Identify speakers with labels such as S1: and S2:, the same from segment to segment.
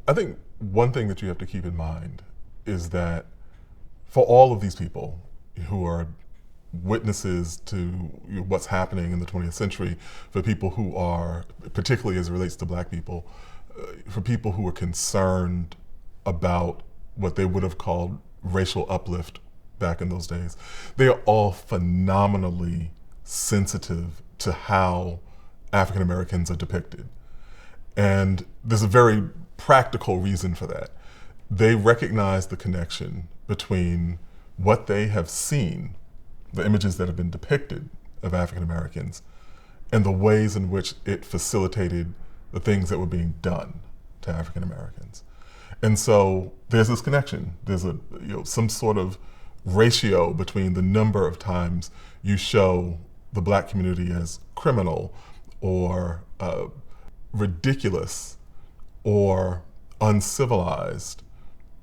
S1: I think one thing that you have to keep in mind is that for all of these people who are witnesses to what's happening in the 20th century, for people who are, particularly as it relates to black people, for people who are concerned about what they would have called racial uplift back in those days, they are all phenomenally sensitive to how African Americans are depicted. And there's a very practical reason for that. They recognize the connection between what they have seen, the images that have been depicted of African Americans, and the ways in which it facilitated the things that were being done to African Americans. And so there's this connection. There's some sort of ratio between the number of times you show the black community as criminal or ridiculous or uncivilized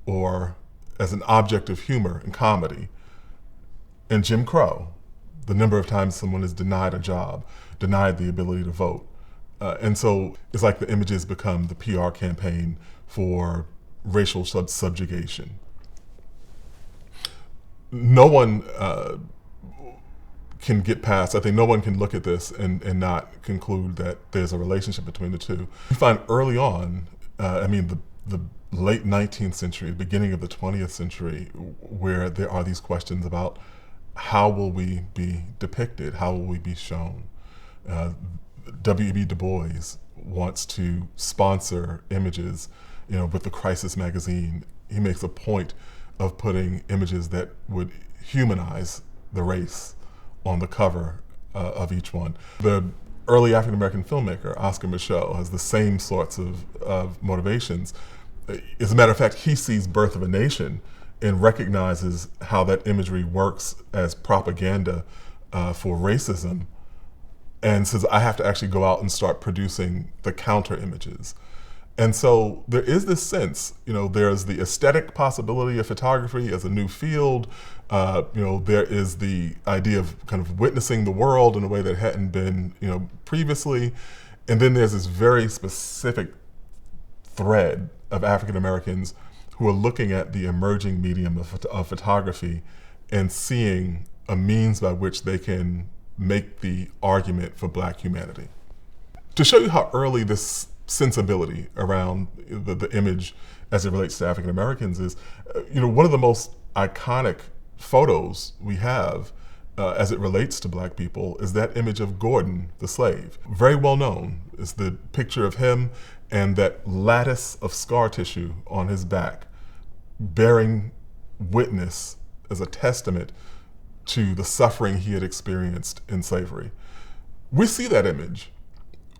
S1: or as an object of humor and comedy. And Jim Crow, the number of times someone is denied a job, denied the ability to vote. And so it's like the images become the PR campaign for racial subjugation. No one can get past, I think no one can look at this and not conclude that there's a relationship between the two. You find early on, the late 19th century, beginning of the 20th century, where there are these questions about how will we be depicted, how will we be shown. W.E.B. Du Bois wants to sponsor images, with the Crisis magazine. He makes a point of putting images that would humanize the race on the cover of each one. The early African American filmmaker, Oscar Micheaux, has the same sorts of motivations. As a matter of fact, he sees Birth of a Nation and recognizes how that imagery works as propaganda for racism, and says, I have to actually go out and start producing the counter images. And so there is this sense, there's the aesthetic possibility of photography as a new field. There is the idea of kind of witnessing the world in a way that hadn't been, previously. And then there's this very specific thread of African Americans who are looking at the emerging medium of photography and seeing a means by which they can make the argument for black humanity. To show you how early this sensibility around the image as it relates to African Americans is, one of the most iconic photos we have as it relates to black people is that image of Gordon, the slave. Very well known is the picture of him and that lattice of scar tissue on his back, bearing witness as a testament to the suffering he had experienced in slavery. We see that image.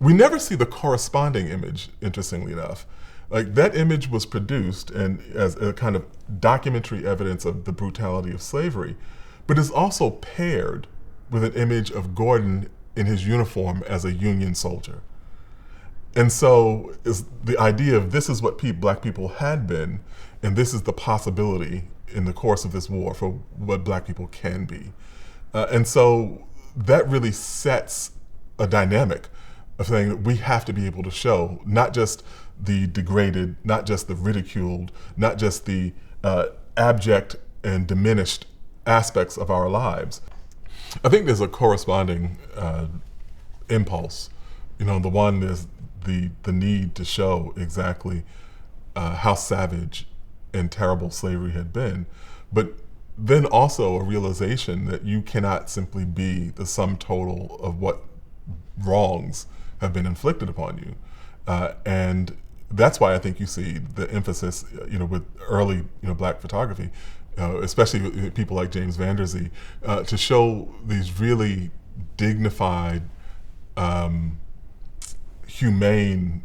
S1: We never see the corresponding image, interestingly enough. Like, that image was produced and as a kind of documentary evidence of the brutality of slavery, but is also paired with an image of Gordon in his uniform as a Union soldier. And so is the idea of this is what black people had been, and this is the possibility in the course of this war for what black people can be. And so that really sets a dynamic of saying that we have to be able to show not just the degraded, not just the ridiculed, not just the abject and diminished aspects of our lives. I think there's a corresponding impulse. The one is the need to show exactly how savage and terrible slavery had been, but then also a realization that you cannot simply be the sum total of what wrongs have been inflicted upon you. And that's why I think you see the emphasis, with early, black photography, especially with people like James Van Der Zee, to show these really dignified, humane,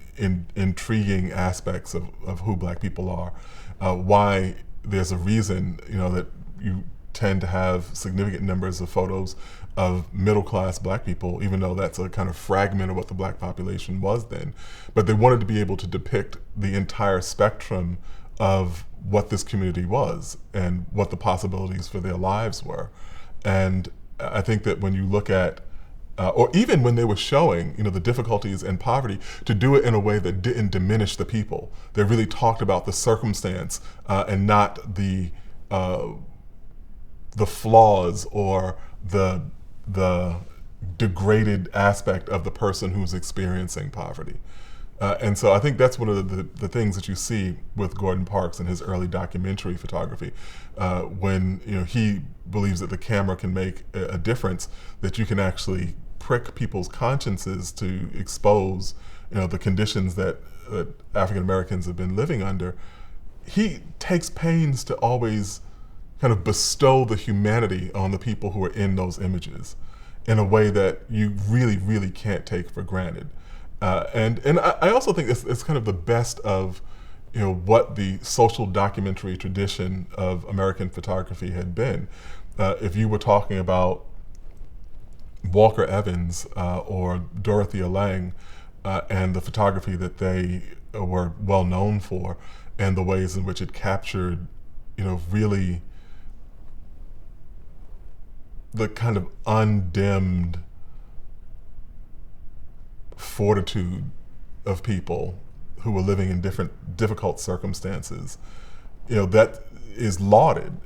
S1: intriguing aspects of who black people are. Why there's a reason, that you tend to have significant numbers of photos of middle-class black people, even though that's a kind of fragment of what the black population was then. But they wanted to be able to depict the entire spectrum of what this community was and what the possibilities for their lives were. And I think that when you look at or even when they were showing, the difficulties and poverty, to do it in a way that didn't diminish the people. They really talked about the circumstance and not the flaws or the degraded aspect of the person who's experiencing poverty. And so I think that's one of the things that you see with Gordon Parks and his early documentary photography, when he believes that the camera can make a difference, that you can actually prick people's consciences to expose the conditions that African Americans have been living under. He takes pains to always kind of bestow the humanity on the people who are in those images in a way that you really, really can't take for granted. And I also think it's kind of the best of what the social documentary tradition of American photography had been. If you were talking about Walker Evans or Dorothea Lange and the photography that they were well known for, and the ways in which it captured really the kind of undimmed fortitude of people who were living in difficult circumstances, that is lauded.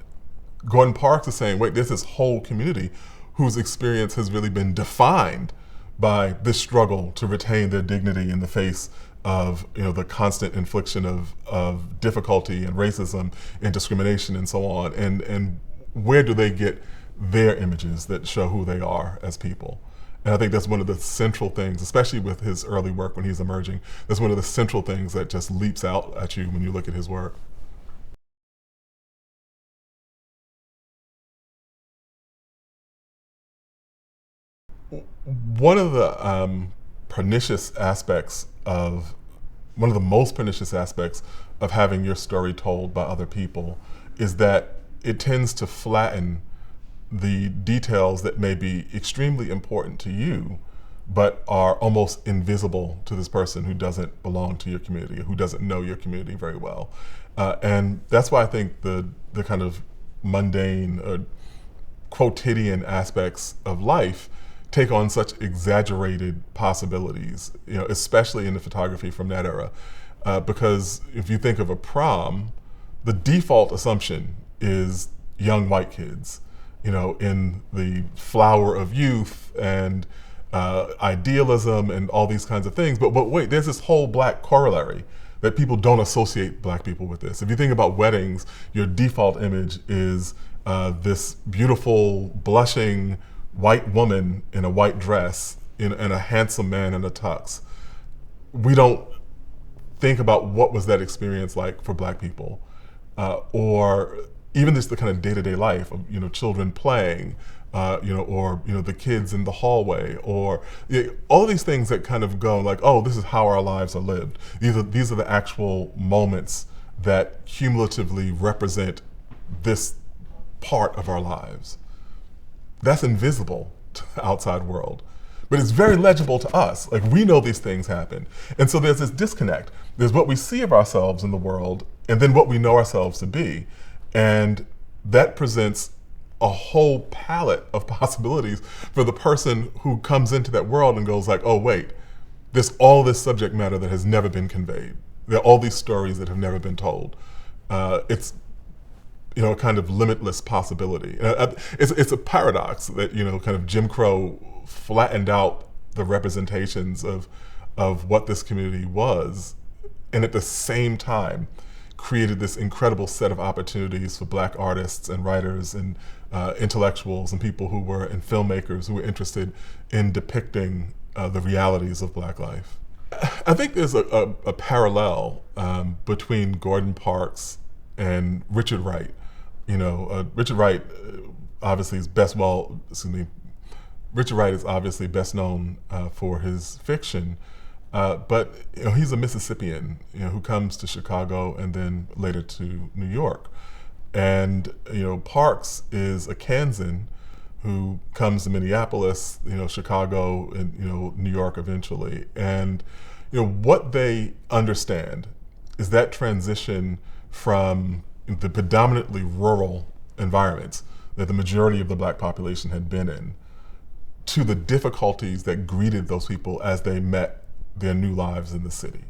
S1: Gordon Parks is saying, wait, there's this whole community whose experience has really been defined by this struggle to retain their dignity in the face of the constant infliction of difficulty and racism and discrimination and so on. And where do they get their images that show who they are as people? And I think that's one of the central things, especially with his early work when he's emerging, that's one of the central things that just leaps out at you when you look at his work. One of the one of the most pernicious aspects of having your story told by other people is that it tends to flatten the details that may be extremely important to you, but are almost invisible to this person who doesn't belong to your community, who doesn't know your community very well. And that's why I think the kind of mundane or quotidian aspects of life take on such exaggerated possibilities, especially in the photography from that era. Because if you think of a prom, the default assumption is young white kids, in the flower of youth and idealism and all these kinds of things. But wait, there's this whole black corollary that people don't associate black people with this. If you think about weddings, your default image is this beautiful, blushing white woman in a white dress and a handsome man in a tux. We don't think about what was that experience like for black people, or even just the kind of day-to-day life of children playing, or the kids in the hallway, or all of these things that kind of go like, oh, this is how our lives are lived. These are the actual moments that cumulatively represent this part of our lives. That's invisible to the outside world, but it's very legible to us. Like, we know these things happen. And so there's this disconnect. There's what we see of ourselves in the world, and then what we know ourselves to be. And that presents a whole palette of possibilities for the person who comes into that world and goes like, oh wait, there's all this subject matter that has never been conveyed. There are all these stories that have never been told. It's a kind of limitless possibility. It's a paradox that kind of Jim Crow flattened out the representations of what this community was, and at the same time created this incredible set of opportunities for black artists and writers and intellectuals and people who were, and filmmakers who were interested in depicting the realities of black life. I think there's a parallel between Gordon Parks and Richard Wright. Richard Wright obviously is Richard Wright is obviously best known for his fiction, but he's a Mississippian, who comes to Chicago and then later to New York. And Parks is a Kansan who comes to Minneapolis, Chicago, and New York eventually. And what they understand is that transition from the predominantly rural environments that the majority of the black population had been in, to the difficulties that greeted those people as they met their new lives in the city.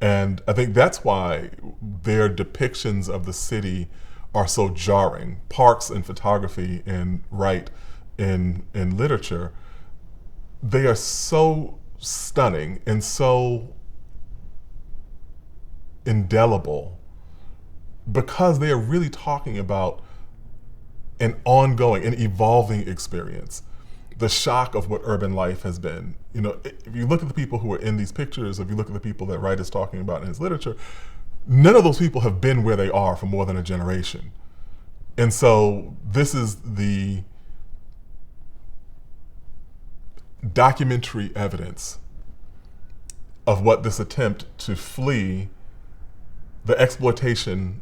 S1: And I think that's why their depictions of the city are so jarring. Parks in photography and Wright in literature, they are so stunning and so indelible because they are really talking about an ongoing, an evolving experience. The shock of what urban life has been. You know, if you look at the people who are in these pictures, if you look at the people that Wright is talking about in his literature, none of those people have been where they are for more than a generation. And so this is the documentary evidence of what this attempt to flee the exploitation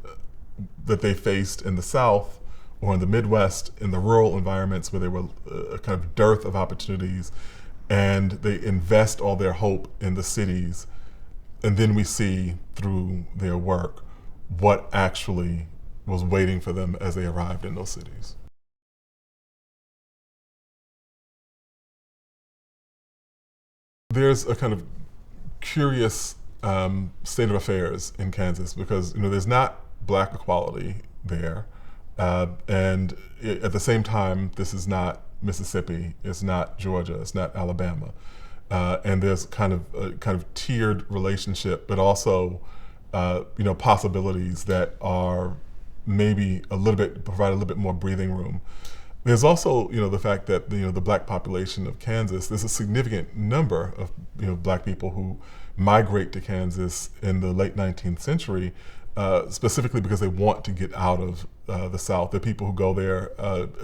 S1: that they faced in the South or in the Midwest, in the rural environments where there were a kind of dearth of opportunities, and they invest all their hope in the cities. And then we see through their work what actually was waiting for them as they arrived in those cities. There's a kind of curious state of affairs in Kansas because there's not black equality there, and at the same time, this is not Mississippi, it's not Georgia, it's not Alabama, and there's kind of tiered relationship, but also possibilities that are maybe provide a little bit more breathing room. There's also, the fact that the black population of Kansas, there's a significant number of black people who migrate to Kansas in the late 19th century, specifically because they want to get out of the South. There are people who go there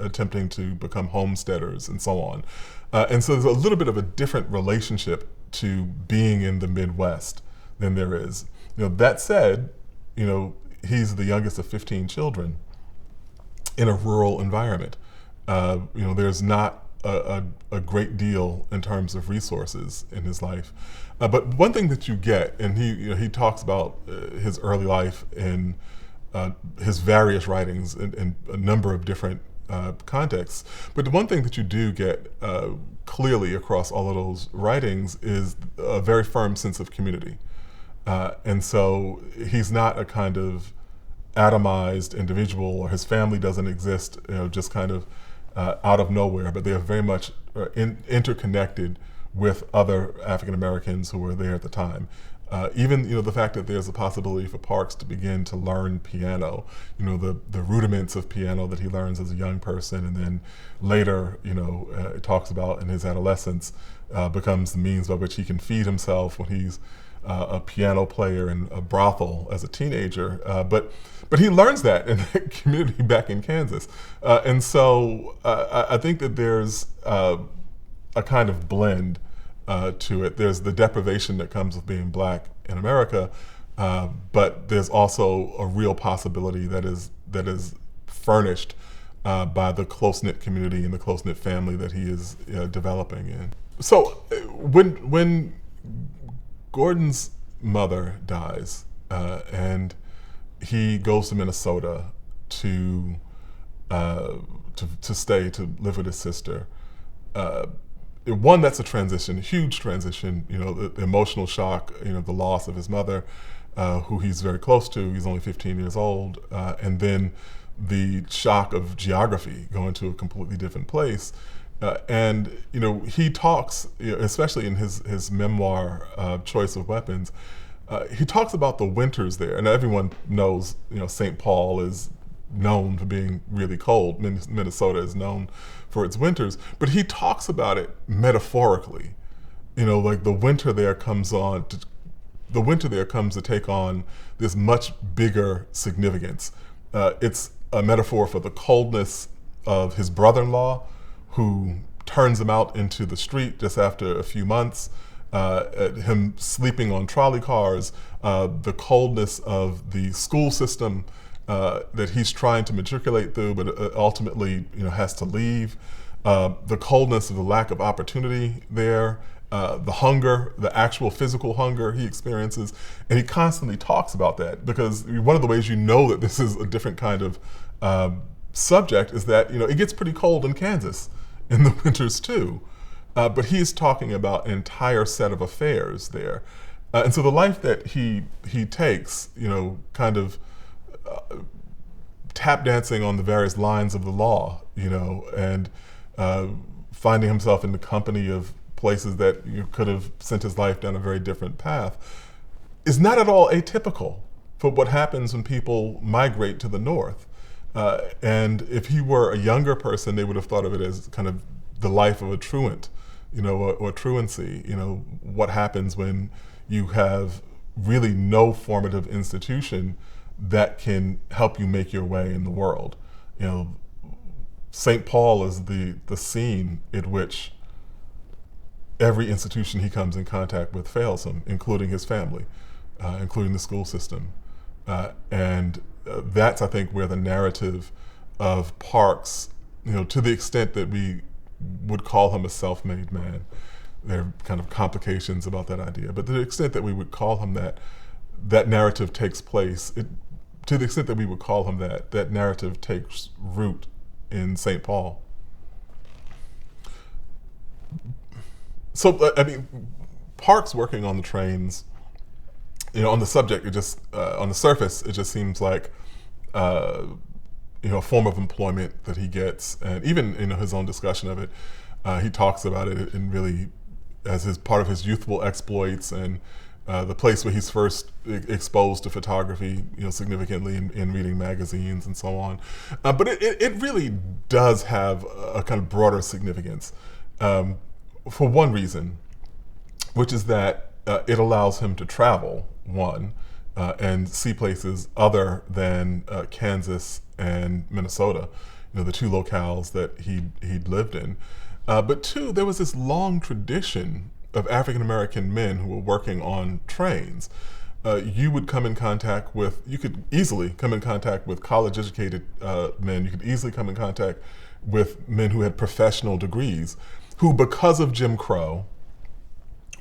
S1: attempting to become homesteaders and so on. And so there's a little bit of a different relationship to being in the Midwest than there is. That said, he's the youngest of 15 children in a rural environment. There's not a great deal in terms of resources in his life. But one thing that you get, and he talks about his early life in his various writings in a number of different contexts. But the one thing that you do get clearly across all of those writings is a very firm sense of community. And so he's not a kind of atomized individual, or his family doesn't exist, just kind of out of nowhere, but they are very much interconnected with other African Americans who were there at the time. Even the fact that there's a possibility for Parks to begin to learn piano, the rudiments of piano that he learns as a young person, and then later, it talks about in his adolescence, becomes the means by which he can feed himself when he's a piano player in a brothel as a teenager. But he learns that in the community back in Kansas. And so I think that there's a kind of blend to it. There's the deprivation that comes with being black in America, but there's also a real possibility that is furnished by the close-knit community and the close-knit family that he is developing in. So when Gordon's mother dies, and he goes to Minnesota to stay to live with his sister. One, that's a transition, a huge transition. The emotional shock, the loss of his mother, who he's very close to. He's only 15 years old, and then the shock of geography, going to a completely different place. And he talks, especially in his memoir, Choice of Weapons, he talks about the winters there. And everyone knows, St. Paul is known for being really cold. Minnesota is known for its winters. But he talks about it metaphorically. Like the winter there comes to take on this much bigger significance. It's a metaphor for the coldness of his brother-in-law, who turns him out into the street just after a few months, him sleeping on trolley cars, the coldness of the school system that he's trying to matriculate through, but ultimately has to leave, the coldness of the lack of opportunity there, the hunger, the actual physical hunger he experiences, and he constantly talks about that, because one of the ways that this is a different kind of subject is that it gets pretty cold in Kansas in the winters too. But he's talking about an entire set of affairs there. And so the life that he takes, kind of tap dancing on the various lines of the law, and finding himself in the company of places that could have sent his life down a very different path, is not at all atypical for what happens when people migrate to the North. And if he were a younger person, they would have thought of it as kind of the life of a truant, or truancy. What happens when you have really no formative institution that can help you make your way in the world. St. Paul is the scene in which every institution he comes in contact with fails him, including his family, including the school system. And that's, I think, where the narrative of Parks, to the extent that we would call him a self-made man, there are kind of complications about that idea, but to the extent that we would call him that narrative takes place. To the extent that we would call him that narrative takes root in St. Paul. So, Parks working on the trains, on the subject, it just, on the surface, it just seems like, a form of employment that he gets. And even in his own discussion of it, he talks about it in really as part of his youthful exploits, and the place where he's first exposed to photography, significantly in reading magazines and so on. But it really does have a kind of broader significance for one reason, which is that it allows him to travel, one, and see places other than Kansas and Minnesota, the two locales that he'd lived in. But two, there was this long tradition of African American men who were working on trains. You could easily come in contact with college educated men. You could easily come in contact with men who had professional degrees, who, because of Jim Crow,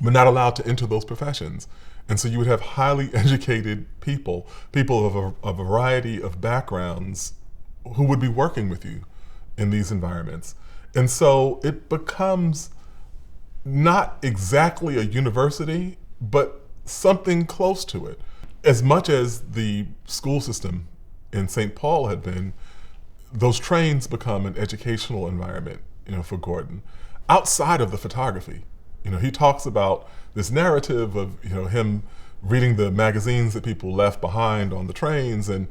S1: were not allowed to enter those professions. And so you would have highly educated people of a variety of backgrounds who would be working with you in these environments. And so it becomes not exactly a university, but something close to it. As much as the school system in St. Paul had been, those trains become an educational environment, for Gordon, outside of the photography. He talks about this narrative of, him reading the magazines that people left behind on the trains and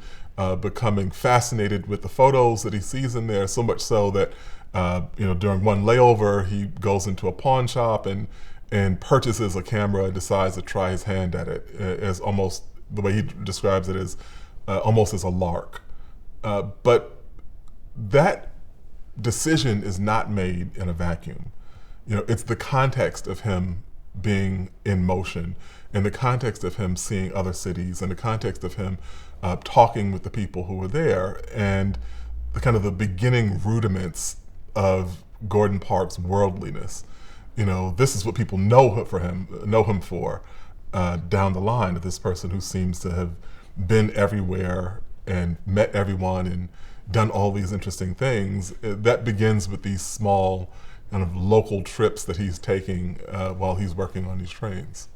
S1: becoming fascinated with the photos that he sees in there, so much so that during one layover, he goes into a pawn shop and purchases a camera and decides to try his hand at it, as almost, the way he describes it, is almost as a lark. But that decision is not made in a vacuum. It's the context of him being in motion, in the context of him seeing other cities, in the context of him talking with the people who were there, and the kind of the beginning rudiments of Gordon Parks' worldliness. This is what people know him for down the line, of this person who seems to have been everywhere and met everyone and done all these interesting things. That begins with these small kind of local trips that he's taking while he's working on these trains.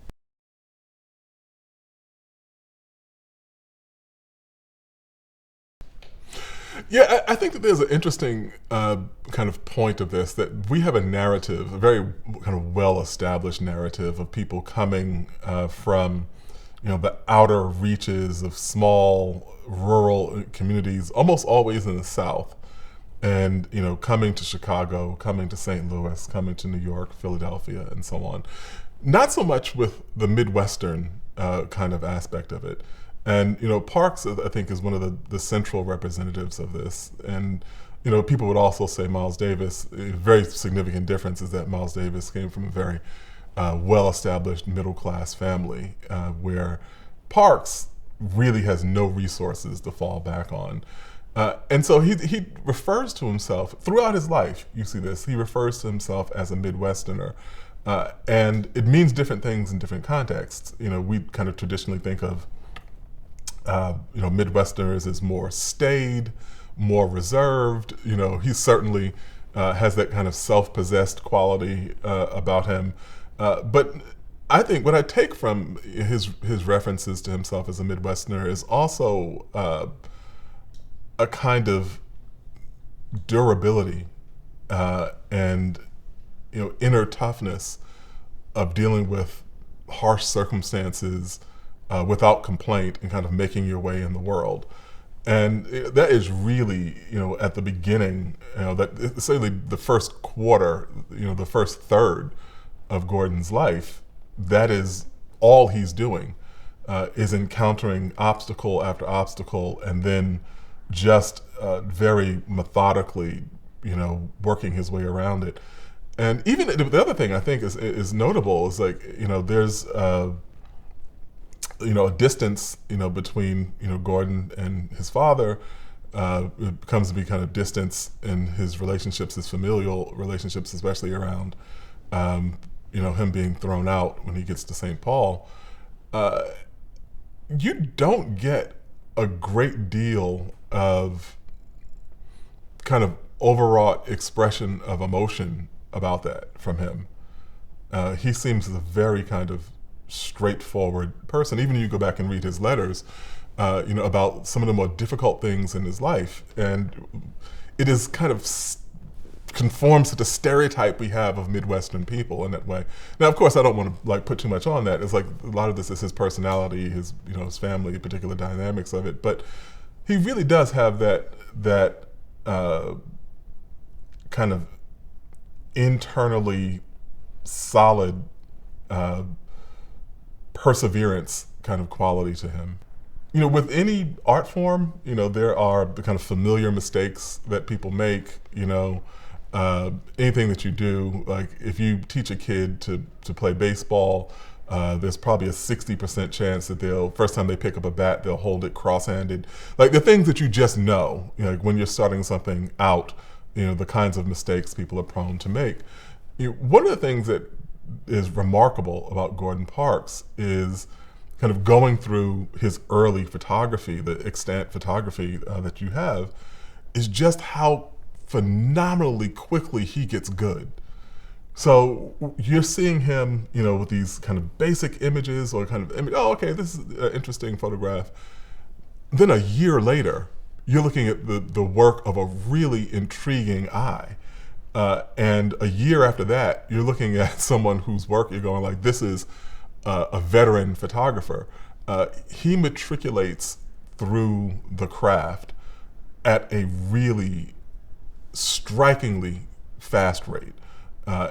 S1: Yeah, I think that there's an interesting kind of point of this, that we have a narrative, a very kind of well-established narrative of people coming from, the outer reaches of small rural communities, almost always in the South, and coming to Chicago, coming to St. Louis, coming to New York, Philadelphia, and so on. Not so much with the Midwestern kind of aspect of it. And Parks, I think, is one of the central representatives of this. And people would also say Miles Davis. A very significant difference is that Miles Davis came from a very well-established middle-class family, where Parks really has no resources to fall back on. And so he refers to himself throughout his life. You see this. He refers to himself as a Midwesterner, and it means different things in different contexts. We kind of traditionally think of Midwesterners as more staid, more reserved. He's certainly has that kind of self-possessed quality about him. But I think what I take from his references to himself as a Midwesterner is also a kind of durability and inner toughness of dealing with harsh circumstances without complaint and kind of making your way in the world. And that is really, at the beginning, that certainly the first quarter, the first third of Gordon's life, that is all he's doing, is encountering obstacle after obstacle and then just very methodically, working his way around it. And even the other thing I think is notable is there's a distance between Gordon and his father. It comes to be kind of distance in his relationships, his familial relationships, especially around him being thrown out when he gets to St. Paul. You don't get a great deal of kind of overwrought expression of emotion about that from him. He seems a very kind of straightforward person. Even if you go back and read his letters, about some of the more difficult things in his life, and it is kind of conforms to the stereotype we have of Midwestern people in that way. Now, of course, I don't want to put too much on that. It's a lot of this is his personality, his family, particular dynamics of it. But he really does have that kind of internally solid perseverance kind of quality to him. With any art form, there are the kind of familiar mistakes that people make. Anything that you do, like if you teach a kid to play baseball, there's probably a 60% chance that first time they pick up a bat, they'll hold it cross-handed. Like the things that you just know, like when you're starting something out, the kinds of mistakes people are prone to make. One of the things that is remarkable about Gordon Parks is kind of going through his early photography, the extant photography that you have, is just how phenomenally quickly he gets good. So you're seeing him, with these kind of basic images or kind of oh, okay, this is an interesting photograph. Then a year later, you're looking at the work of a really intriguing eye. And a year after that, you're looking at someone whose work you're going like, this is a veteran photographer. He matriculates through the craft at a really strikingly fast rate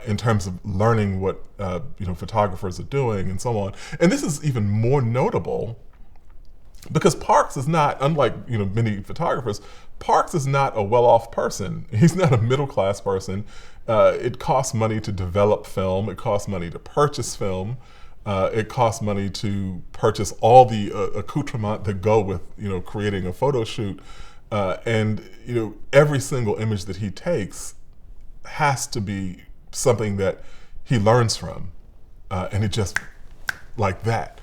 S1: in terms of learning what photographers are doing and so on. And this is even more notable because Parks is not, unlike many photographers, Parks is not a well-off person. He's not a middle-class person. It costs money to develop film. It costs money to purchase film. It costs money to purchase all the accoutrement that go with creating a photo shoot. And every single image that he takes has to be something that he learns from, and it just like that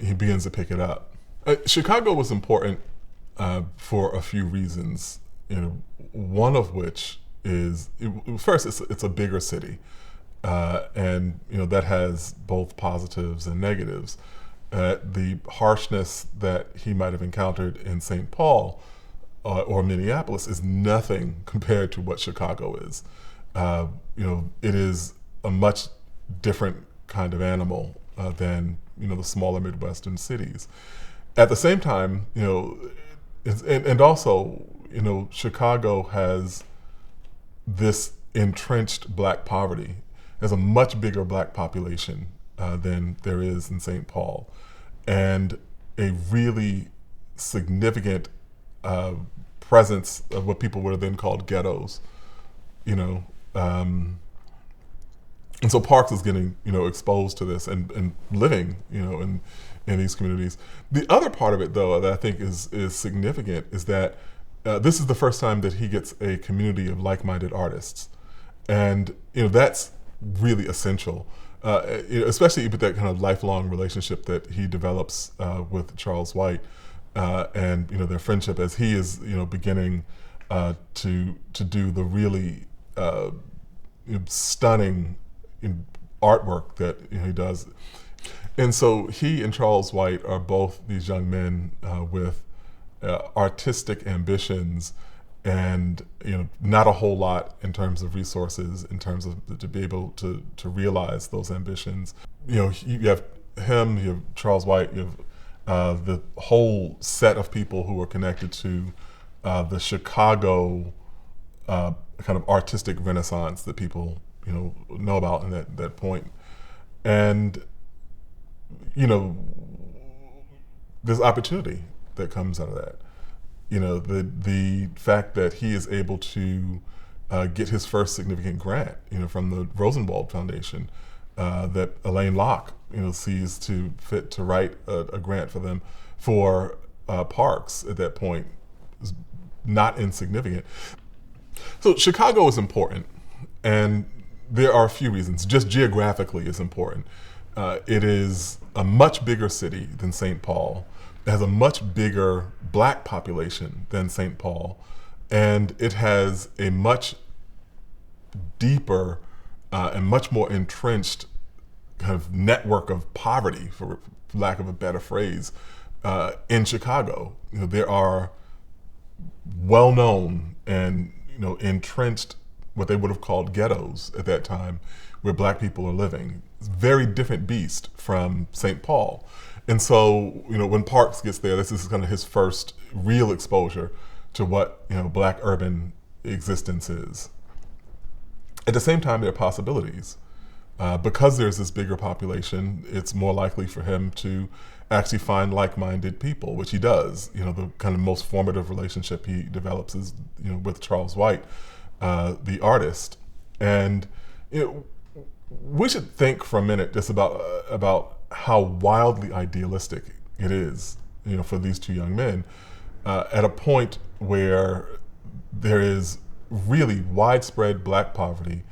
S1: he begins to pick it up. Chicago was important for a few reasons. One of which is first it's a bigger city, and that has both positives and negatives. The harshness that he might have encountered in St. Paul or Minneapolis is nothing compared to what Chicago is. It is a much different kind of animal than the smaller Midwestern cities. At the same time, and also, Chicago has this entrenched black poverty. There's a much bigger black population than there is in St. Paul, and a really significant presence of what people would have then called ghettos, and so Parks is getting exposed to this and living in these communities. The other part of it, though, that I think is significant is that this is the first time that he gets a community of like-minded artists, and that's really essential, especially with that kind of lifelong relationship that he develops with Charles White. And their friendship as he is beginning to do the really uh, stunning artwork that he does. And so he and Charles White are both these young men with artistic ambitions, and not a whole lot in terms of resources, in terms of to be able to realize those ambitions. You have him, you have Charles White, you have the whole set of people who are connected to the Chicago kind of artistic renaissance that people know about in that point. And there's opportunity that comes out of that. The fact that he is able to get his first significant grant, from the Rosenwald Foundation, that Elaine Locke, sees to fit to write a grant for them for parks at that point, is not insignificant. So Chicago is important, and there are a few reasons. Just geographically, it's important. It is a much bigger city than St. Paul. It has a much bigger black population than St. Paul, and it has a much deeper and much more entrenched kind of network of poverty, for lack of a better phrase, in Chicago. There are well-known and entrenched, what they would have called ghettos at that time, where black people are living. It's a very different beast from St. Paul. And so, when Parks gets there, this is kind of his first real exposure to what, black urban existence is. At the same time, there are possibilities. Because there's this bigger population, it's more likely for him to actually find like-minded people, which he does. The kind of most formative relationship he develops is, with Charles White, the artist. And, we should think for a minute just about how wildly idealistic it is, for these two young men, at a point where there is really widespread black poverty,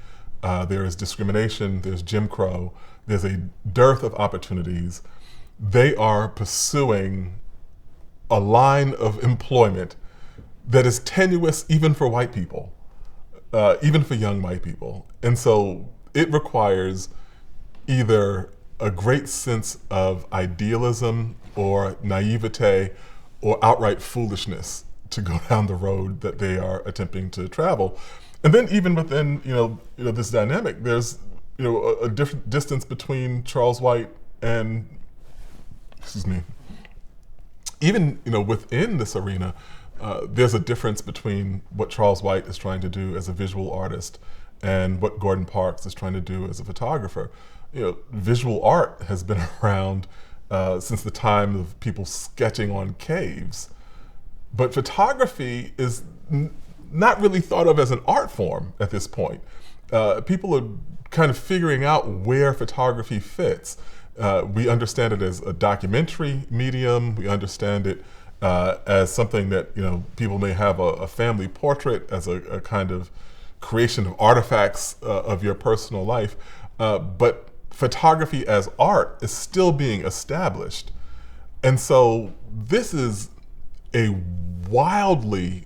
S1: there is discrimination, there's Jim Crow, there's a dearth of opportunities. They are pursuing a line of employment that is tenuous even for white people, even for young white people. And so it requires either a great sense of idealism or naivete or outright foolishness to go down the road that they are attempting to travel. And then even within this dynamic, there's a different distance between Charles White and, even within this arena, there's a difference between what Charles White is trying to do as a visual artist and what Gordon Parks is trying to do as a photographer. Visual art has been around since the time of people sketching on caves, but photography is not really thought of as an art form at this point. People are kind of figuring out where photography fits. We understand it as a documentary medium. We understand it as something that people may have a family portrait as a kind of creation of artifacts of your personal life, but photography as art is still being established. And so this is a wildly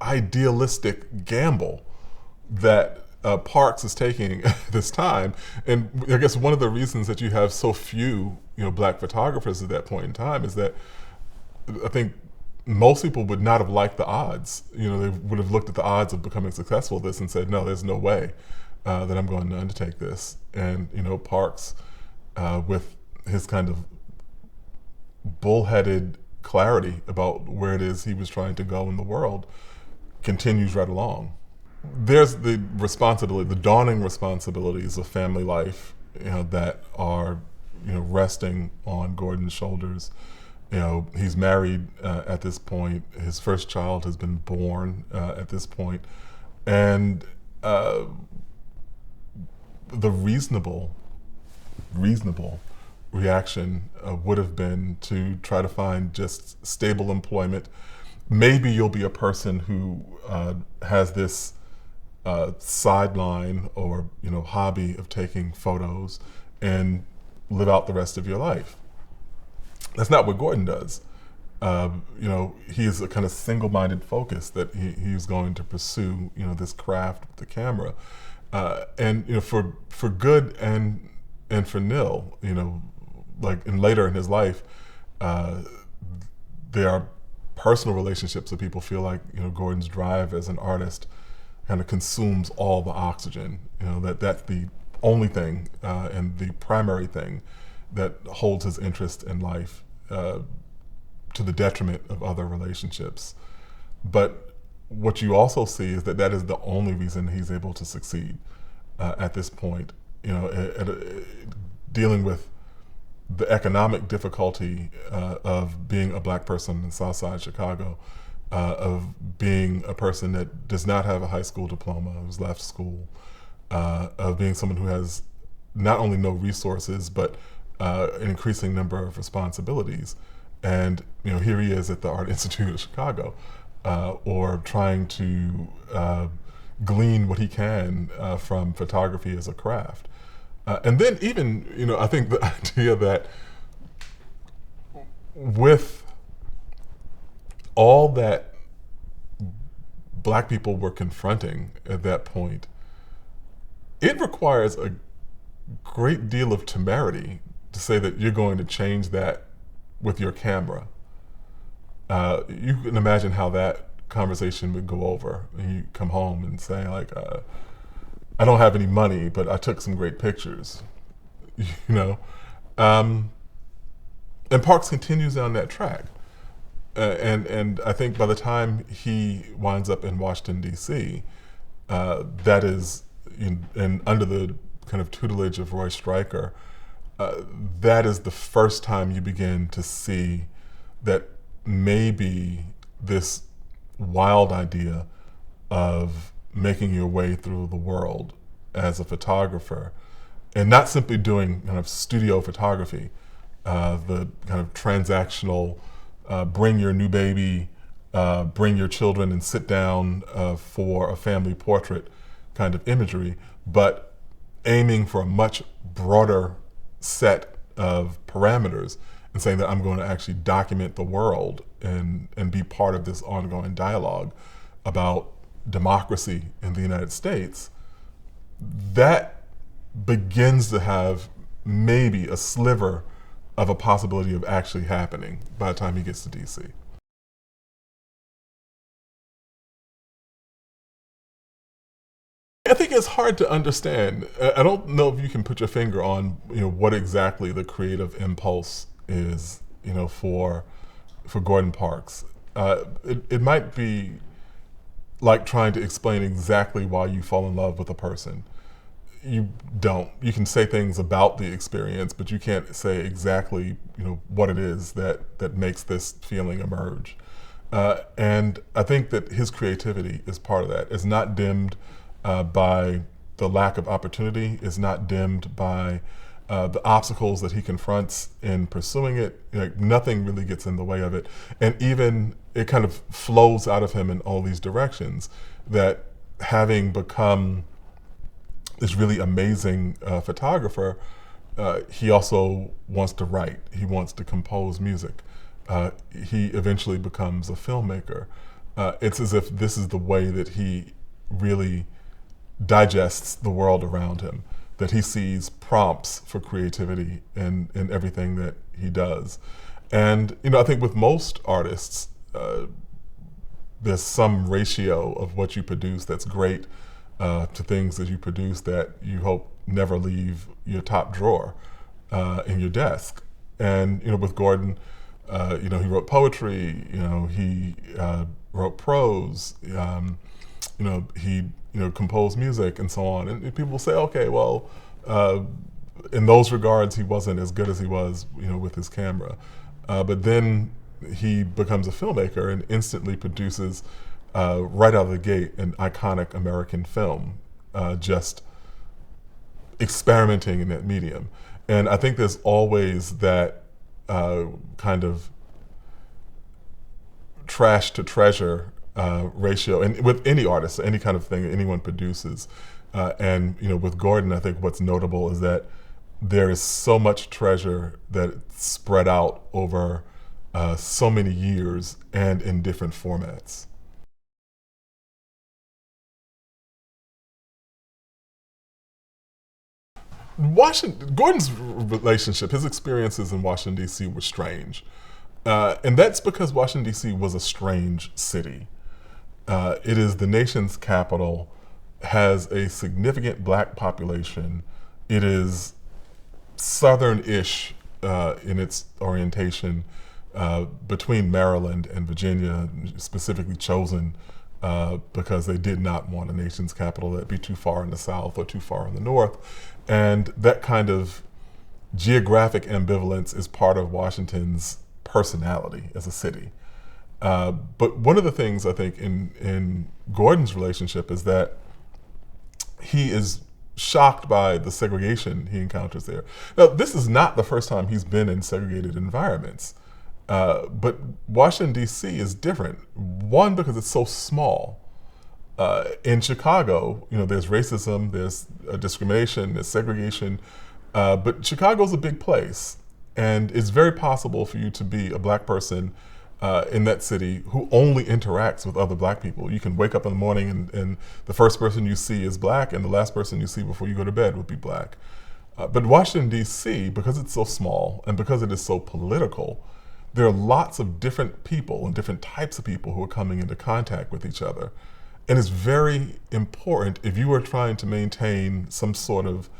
S1: idealistic gamble that Parks is taking at this time. And I guess one of the reasons that you have so few black photographers at that point in time is that I think most people would not have liked the odds. They would have looked at the odds of becoming successful at this and said, no, there's no way that I'm going to undertake this. And Parks, with his kind of bullheaded clarity about where it is he was trying to go in the world, continues right along. There's the responsibility, the dawning responsibilities of family life, that are, resting on Gordon's shoulders. He's married at this point. His first child has been born at this point. And the reasonable reaction would have been to try to find just stable employment. Maybe you'll be a person who has this sideline or hobby of taking photos and live out the rest of your life. That's not what Gordon does. he is a kind of single-minded focus that he's going to pursue, this craft with the camera, and for good and for nil, like and later in his life, there are personal relationships that people feel like Gordon's drive as an artist kind of consumes all the oxygen. That's the only thing and the primary thing that holds his interest in life, to the detriment of other relationships. But what you also see is that is the only reason he's able to succeed at this point. Dealing with the economic difficulty of being a black person in Southside Chicago, of being a person that does not have a high school diploma, who's left school, of being someone who has not only no resources, but an increasing number of responsibilities. And here he is at the Art Institute of Chicago, or trying to glean what he can from photography as a craft. And then even, I think the idea that with all that black people were confronting at that point, it requires a great deal of temerity to say that you're going to change that with your camera. You can imagine how that conversation would go over. And you come home and say, like, I don't have any money, but I took some great pictures, And Parks continues down that track. And I think by the time he winds up in Washington, D.C., that is, and under the kind of tutelage of Roy Stryker, that is the first time you begin to see that maybe this wild idea of making your way through the world as a photographer, and not simply doing kind of studio photography, the kind of transactional, bring your new baby, bring your children and sit down for a family portrait kind of imagery, but aiming for a much broader set of parameters and saying that I'm going to actually document the world and be part of this ongoing dialogue about democracy in the United States. That begins to have maybe a sliver of a possibility of actually happening by the time he gets to DC. I think it's hard to understand. I don't know if you can put your finger on, what exactly the creative impulse is, for Gordon Parks. It might be like trying to explain exactly why you fall in love with a person. You don't. You can say things about the experience, but you can't say exactly, what it is that makes this feeling emerge. And I think that his creativity is part of that. It's not dimmed by the lack of opportunity, is not dimmed by the obstacles that he confronts in pursuing it. Nothing really gets in the way of it. And even it kind of flows out of him in all these directions, that having become this really amazing photographer, he also wants to write. He wants to compose music. He eventually becomes a filmmaker. It's as if this is the way that he really digests the world around him, that he sees prompts for creativity in everything that he does. And I think with most artists, there's some ratio of what you produce that's great to things that you produce that you hope never leave your top drawer in your desk. And with Gordon, he wrote poetry, he wrote prose, he composed music and so on. And people say, okay, well, in those regards, he wasn't as good as he was, with his camera. But then he becomes a filmmaker and instantly produces, right out of the gate, an iconic American film, just experimenting in that medium. And I think there's always that kind of trash to treasure ratio, and with any artist, any kind of thing anyone produces. And with Gordon, I think what's notable is that there is so much treasure that's spread out over so many years and in different formats. Gordon's relationship, his experiences in Washington, D.C. were strange. And that's because Washington, D.C. was a strange city. It is the nation's capital, has a significant black population. It is southern-ish in its orientation, between Maryland and Virginia, specifically chosen because they did not want a nation's capital that'd be too far in the south or too far in the north. And that kind of geographic ambivalence is part of Washington's personality as a city. But one of the things I think in Gordon's relationship is that he is shocked by the segregation he encounters there. Now, this is not the first time he's been in segregated environments, but Washington, D.C. is different. One, because it's so small. In Chicago, there's racism, there's discrimination, there's segregation, but Chicago's a big place, and it's very possible for you to be a black person in that city who only interacts with other black people. You can wake up in the morning and the first person you see is black, and the last person you see before you go to bed would be black. But Washington, D.C., because it's so small and because it is so political, there are lots of different people and different types of people who are coming into contact with each other. And it's very important, if you are trying to maintain some sort of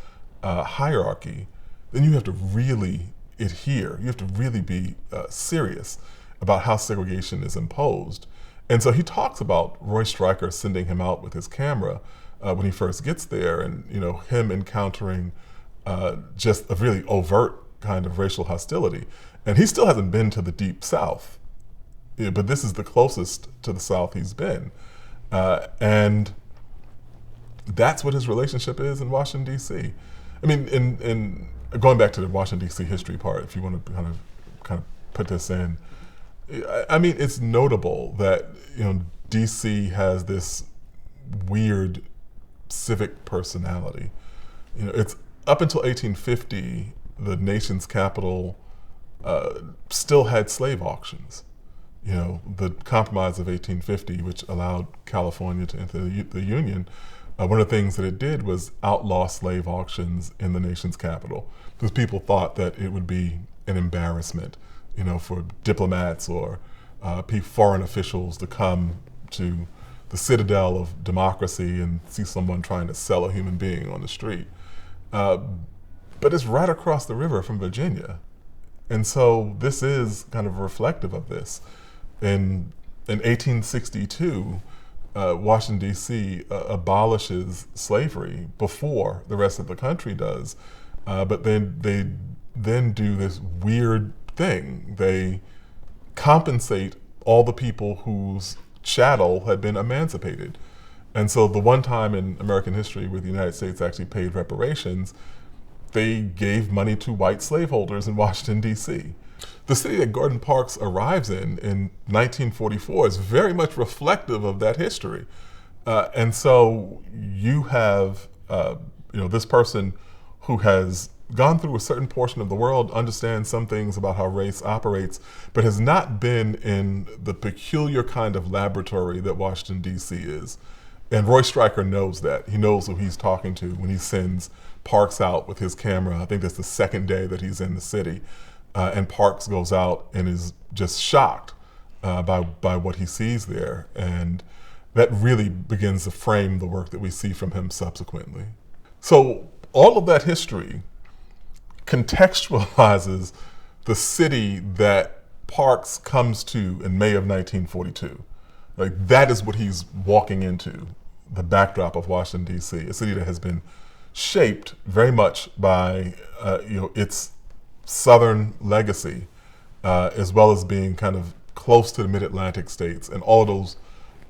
S1: hierarchy, then you have to really adhere. You have to really be serious about how segregation is imposed. And so he talks about Roy Stryker sending him out with his camera when he first gets there, and him encountering just a really overt kind of racial hostility. And he still hasn't been to the Deep South, but this is the closest to the South he's been. And that's what his relationship is in Washington, D.C. I mean, in going back to the Washington, D.C. history part, if you want to kind of put this in, I mean, it's notable that D.C. has this weird civic personality. It's up until 1850, the nation's capital still had slave auctions. The Compromise of 1850, which allowed California to enter the Union, one of the things that it did was outlaw slave auctions in the nation's capital, because people thought that it would be an embarrassment, for diplomats or foreign officials to come to the citadel of democracy and see someone trying to sell a human being on the street. But it's right across the river from Virginia. And so this is kind of reflective of this. In 1862, Washington, D.C. Abolishes slavery before the rest of the country does. But then they do this weird thing. They compensate all the people whose chattel had been emancipated. And so the one time in American history where the United States actually paid reparations, they gave money to white slaveholders in Washington, D.C. The city that Gordon Parks arrives in 1944 is very much reflective of that history. And so you have this person who has gone through a certain portion of the world, understands some things about how race operates, but has not been in the peculiar kind of laboratory that Washington, D.C. is. And Roy Stryker knows that. He knows who he's talking to when he sends Parks out with his camera. I think that's the second day that he's in the city. And Parks goes out and is just shocked by what he sees there. And that really begins to frame the work that we see from him subsequently. So all of that history contextualizes the city that Parks comes to in May of 1942. Like, that is what he's walking into, the backdrop of Washington, D.C., a city that has been shaped very much by its Southern legacy, as well as being kind of close to the mid-Atlantic states, and all of those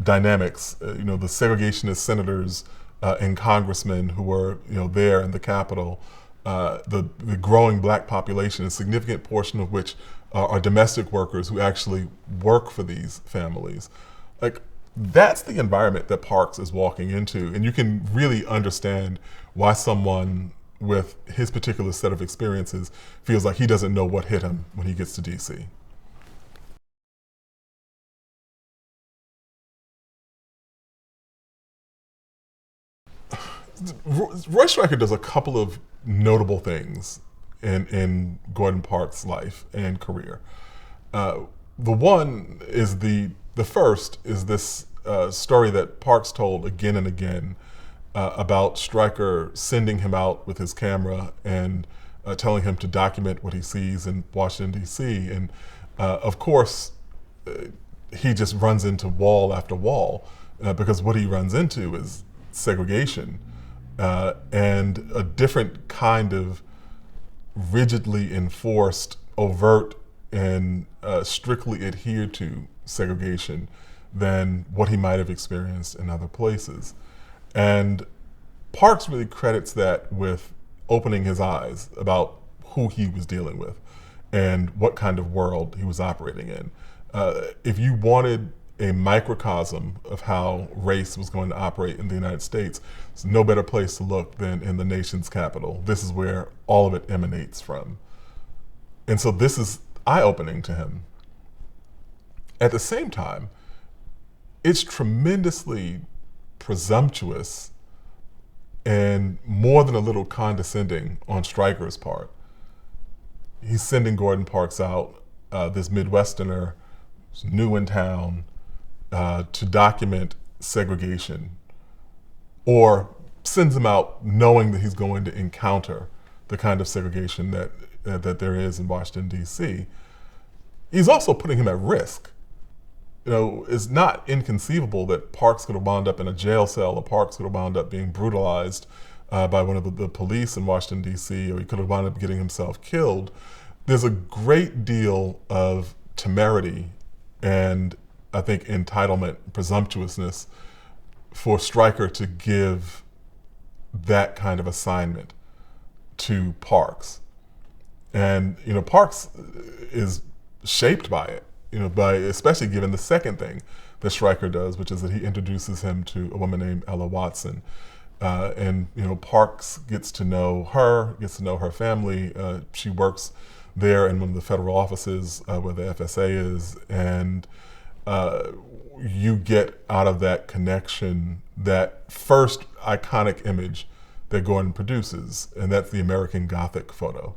S1: dynamics, the segregationist senators and congressmen who were there in the Capitol, the growing black population, a significant portion of which are domestic workers who actually work for these families. Like, that's the environment that Parks is walking into, and you can really understand why someone with his particular set of experiences feels like he doesn't know what hit him when he gets to DC. Roy Stryker does a couple of notable things in Gordon Parks' life and career. The one is the first is this story that Parks told again and again about Stryker sending him out with his camera and telling him to document what he sees in Washington, D.C. And of course, he just runs into wall after wall because what he runs into is segregation and a different kind of rigidly enforced, overt, and strictly adhered to segregation than what he might have experienced in other places. And Parks really credits that with opening his eyes about who he was dealing with and what kind of world he was operating in. If you wanted a microcosm of how race was going to operate in the United States, there's no better place to look than in the nation's capital. This is where all of it emanates from. And so this is eye-opening to him. At the same time, it's tremendously presumptuous and more than a little condescending on Stryker's part. He's sending Gordon Parks out, this Midwesterner, new in town, to document segregation, or sends him out knowing that he's going to encounter the kind of segregation that there is in Washington, D.C. He's also putting him at risk. You know, it's not inconceivable that Parks could have wound up in a jail cell, or Parks could have wound up being brutalized by one of the police in Washington, D.C., or he could have wound up getting himself killed. There's a great deal of temerity and, I think, entitlement, presumptuousness for Stryker to give that kind of assignment to Parks. And, you know, Parks is shaped by it, you know, by especially given the second thing that Stryker does, which is that he introduces him to a woman named Ella Watson. And, you know, Parks gets to know her family. She works there in one of the federal offices where the FSA is, and you get out of that connection that first iconic image that Gordon produces, and that's the American Gothic photo.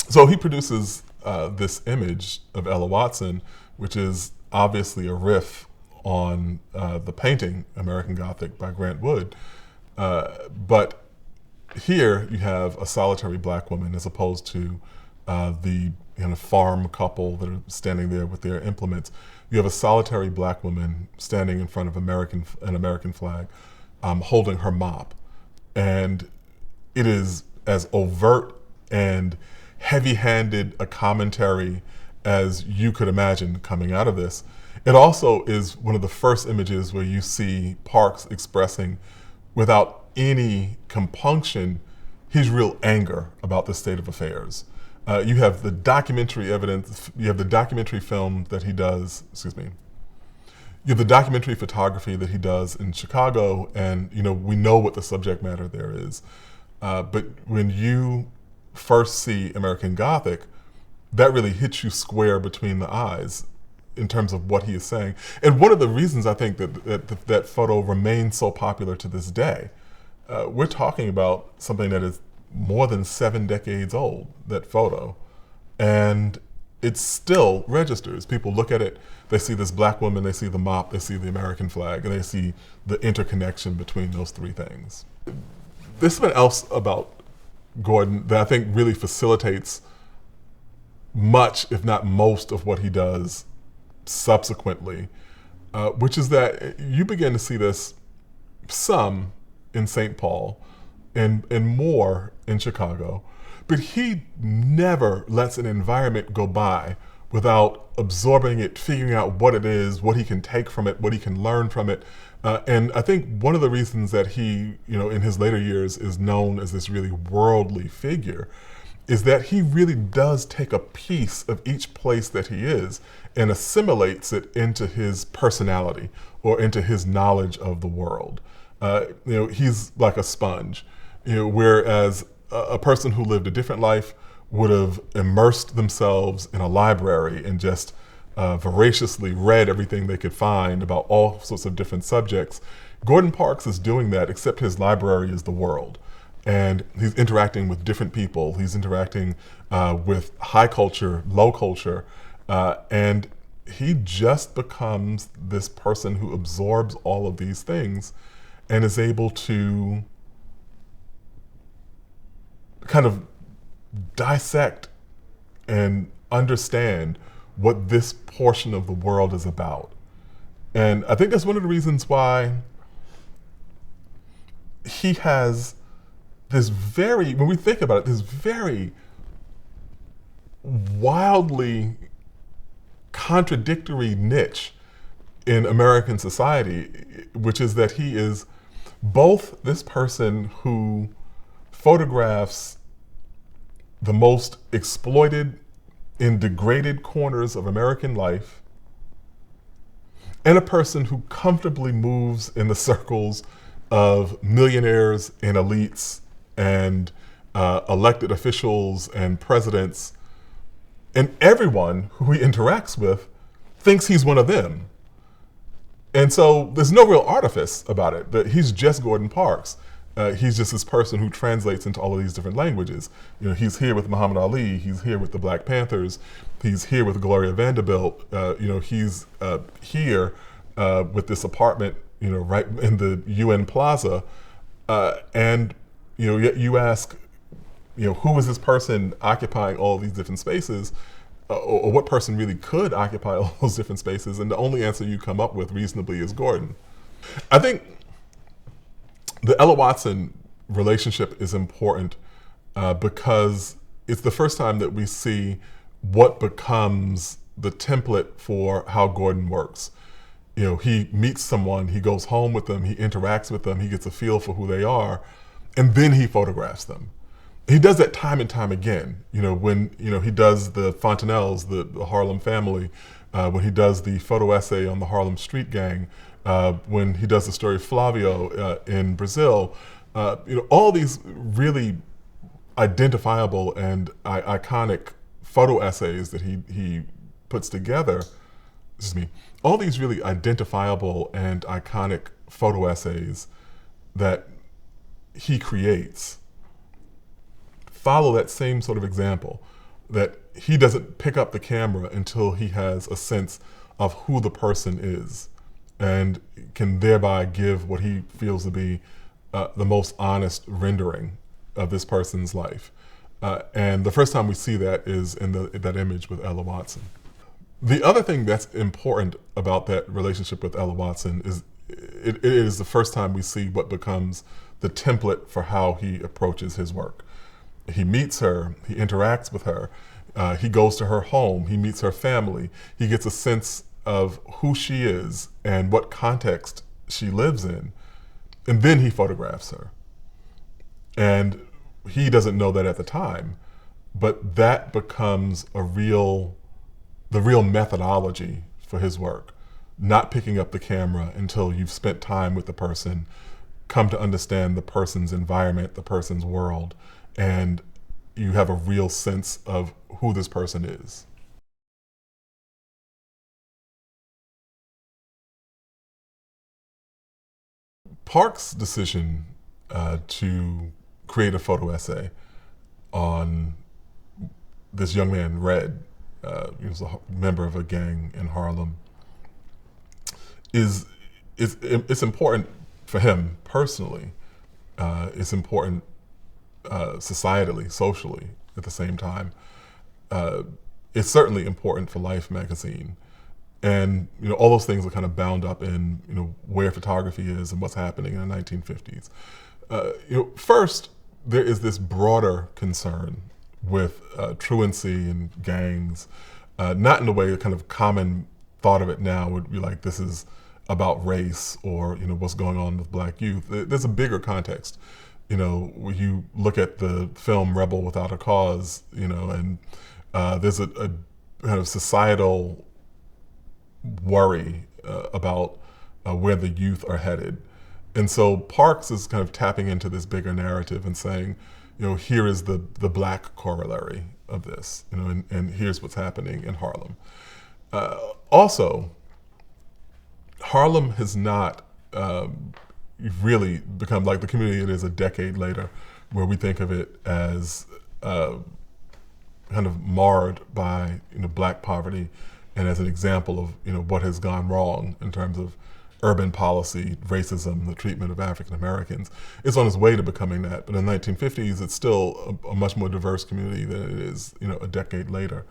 S1: So he produces this image of Ella Watson, which is obviously a riff on the painting American Gothic by Grant Wood. But here you have a solitary black woman as opposed to the farm couple that are standing there with their implements. You have a solitary black woman standing in front of an American flag, holding her mop. And it is as overt and heavy-handed a commentary as you could imagine coming out of this. It also is one of the first images where you see Parks expressing, without any compunction, his real anger about the state of affairs. You have the documentary evidence, you have the documentary film that he does, you have the documentary photography that he does in Chicago, and we know what the subject matter there is. But when you first see American Gothic, that really hits you square between the eyes in terms of what he is saying. And one of the reasons I think that photo remains so popular to this day, we're talking about something that is more than 7 decades old, that photo, and it still registers. People look at it, they see this black woman, they see the mop, they see the American flag, and they see the interconnection between those three things. There's something else about Gordon that I think really facilitates much, if not most, of what he does subsequently, which is that you begin to see this some in St. Paul and more in Chicago, but he never lets an environment go by without absorbing it, figuring out what it is, what he can take from it, what he can learn from it. And I think one of the reasons that he, in his later years is known as this really worldly figure is that he really does take a piece of each place that he is and assimilates it into his personality or into his knowledge of the world. He's like a sponge, whereas a person who lived a different life would have immersed themselves in a library and just voraciously read everything they could find about all sorts of different subjects. Gordon Parks is doing that, except his library is the world. And he's interacting with different people. He's interacting with high culture, low culture, and he just becomes this person who absorbs all of these things and is able to kind of dissect and understand what this portion of the world is about. And I think that's one of the reasons why he has this very, when we think about it, this very wildly contradictory niche in American society, which is that he is both this person who photographs the most exploited and degraded corners of American life, and a person who comfortably moves in the circles of millionaires and elites and elected officials and presidents, and everyone who he interacts with thinks he's one of them. And so there's no real artifice about it, that he's just Gordon Parks. He's just this person who translates into all of these different languages. You know, he's here with Muhammad Ali, he's here with the Black Panthers, he's here with Gloria Vanderbilt, he's here with this apartment, right in the UN Plaza. And yet you ask, who is this person occupying all these different spaces, or what person really could occupy all those different spaces? And the only answer you come up with reasonably is Gordon. I think the Ella Watson relationship is important because it's the first time that we see what becomes the template for how Gordon works. He meets someone, he goes home with them, he interacts with them, he gets a feel for who they are, and then he photographs them. He does that time and time again. When he does the Fontanelles, the Harlem family, when he does the photo essay on the Harlem Street Gang, when he does the story of Flavio in Brazil, all these really identifiable and iconic photo essays that he puts together. All these really identifiable and iconic photo essays that he creates follow that same sort of example, that he doesn't pick up the camera until he has a sense of who the person is and can thereby give what he feels to be the most honest rendering of this person's life. And the first time we see that is in that image with Ella Watson. The other thing that's important about that relationship with Ella Watson is it is the first time we see what becomes the template for how he approaches his work. He meets her, he interacts with her, he goes to her home, he meets her family, he gets a sense of who she is and what context she lives in, and then he photographs her. And he doesn't know that at the time, but that becomes the real methodology for his work. Not picking up the camera until you've spent time with the person, come to understand the person's environment, the person's world, and you have a real sense of who this person is. Parks' decision to create a photo essay on this young man, Red, he was a member of a gang in Harlem, it's important for him personally. It's important societally, socially at the same time. It's certainly important for Life magazine. And all those things are kind of bound up in where photography is and what's happening in the 1950s. First, there is this broader concern with truancy and gangs, not in the way the kind of common thought of it now would be like this is about race or what's going on with black youth. There's a bigger context. When you look at the film Rebel Without a Cause, and there's a kind of societal worry about where the youth are headed. And so Parks is kind of tapping into this bigger narrative and saying, here is the black corollary of this, and here's what's happening in Harlem. Also, Harlem has not really become like the community it is a decade later, where we think of it as kind of marred by black poverty, and as an example of what has gone wrong in terms of urban policy, racism, the treatment of African Americans. It's on its way to becoming that, but in the 1950s, it's still a much more diverse community than it is a decade later.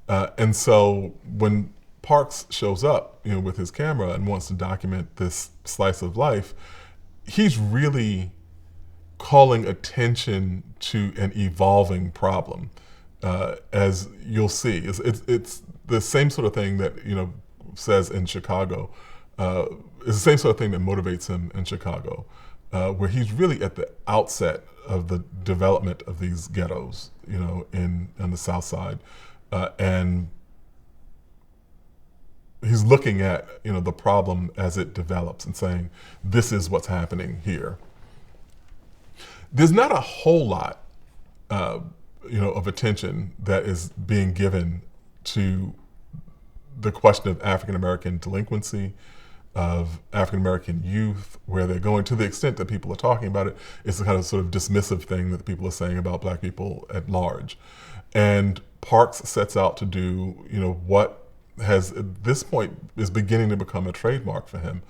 S1: And so when Parks shows up with his camera and wants to document this slice of life, he's really calling attention to an evolving problem. As you'll see, it's the same sort of thing that says in Chicago. It's the same sort of thing that motivates him in Chicago, where he's really at the outset of the development of these ghettos, on the South Side, and he's looking at the problem as it develops and saying, this is what's happening here. There's not a whole lot of attention that is being given to the question of African American delinquency, of African American youth, where they're going. To the extent that people are talking about it, it's the kind of sort of dismissive thing that people are saying about black people at large. And Parks sets out to do what has at this point is beginning to become a trademark for him,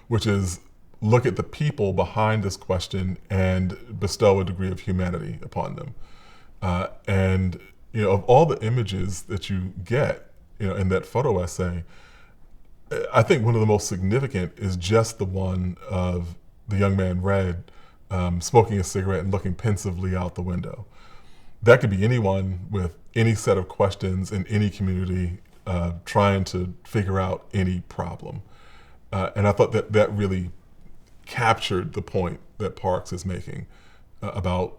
S1: which is look at the people behind this question and bestow a degree of humanity upon them. And of all the images that you get in that photo essay, I think one of the most significant is just the one of the young man Red smoking a cigarette and looking pensively out the window. That could be anyone with any set of questions in any community trying to figure out any problem. And I thought that really captured the point that Parks is making about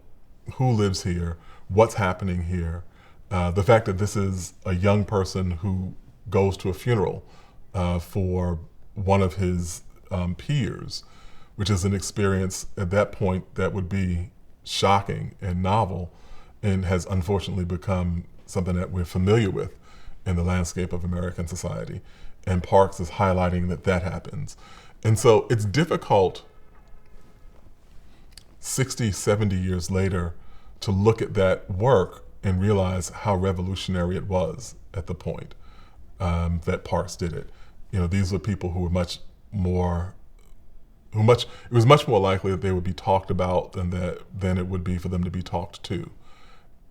S1: who lives here, what's happening here, the fact that this is a young person who goes to a funeral for one of his peers, which is an experience at that point that would be shocking and novel, and has unfortunately become something that we're familiar with in the landscape of American society. And Parks is highlighting that happens. And so it's difficult 60, 70 years later to look at that work and realize how revolutionary it was at the point that Parks did it. These were people who were it was much more likely that they would be talked about than it would be for them to be talked to.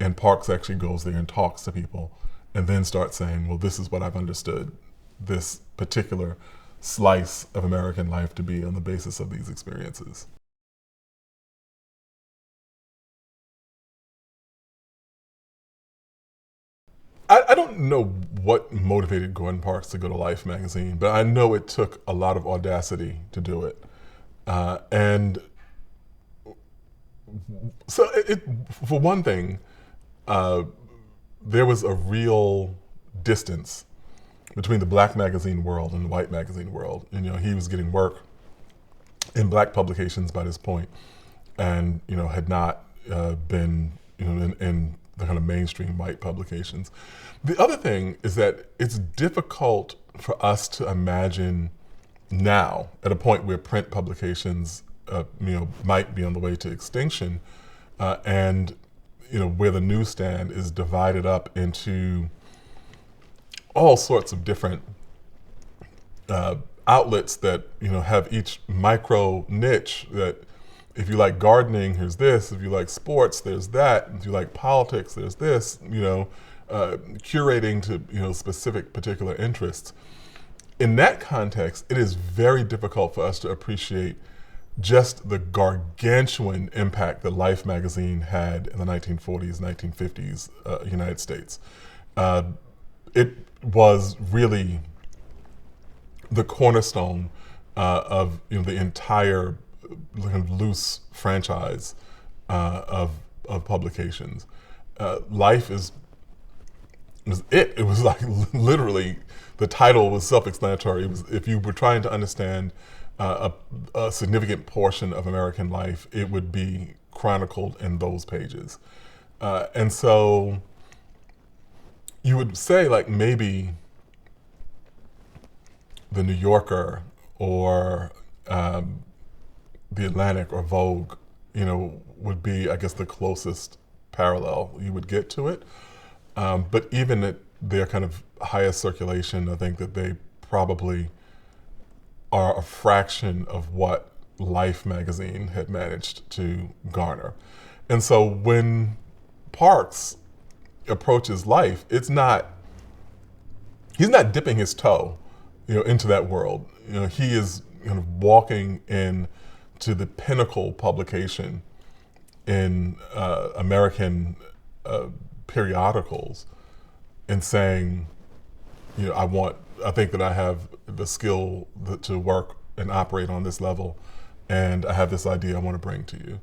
S1: And Parks actually goes there and talks to people and then starts saying, well, this is what I've understood this particular slice of American life to be on the basis of these experiences. I don't know what motivated Gordon Parks to go to Life magazine, but I know it took a lot of audacity to do it. And so for one thing, there was a real distance between the black magazine world and the white magazine world. And, he was getting work in black publications by this point, and, had not been, in the kind of mainstream white publications. The other thing is that it's difficult for us to imagine now, at a point where print publications, might be on the way to extinction, and where the newsstand is divided up into all sorts of different outlets that have each micro niche. That if you like gardening, here's this. If you like sports, there's that. If you like politics, there's this. Curating to specific particular interests. In that context, it is very difficult for us to appreciate just the gargantuan impact that Life magazine had in the 1940s, 1950s United States. It was really the cornerstone of the entire kind of loose franchise of publications. Life was it. It was like literally, the title was self-explanatory. It was, if you were trying to understand a significant portion of American life, it would be chronicled in those pages. And so you would say, like, maybe the New Yorker or the Atlantic or Vogue, would be, I guess, the closest parallel you would get to it. But even at their kind of highest circulation, I think that they probably are a fraction of what Life magazine had managed to garner. And so when Parks approaches Life, he's not dipping his toe, into that world. He is kind of walking into the pinnacle publication in American periodicals and saying, I think that I have the skill to work and operate on this level, and I have this idea I want to bring to you.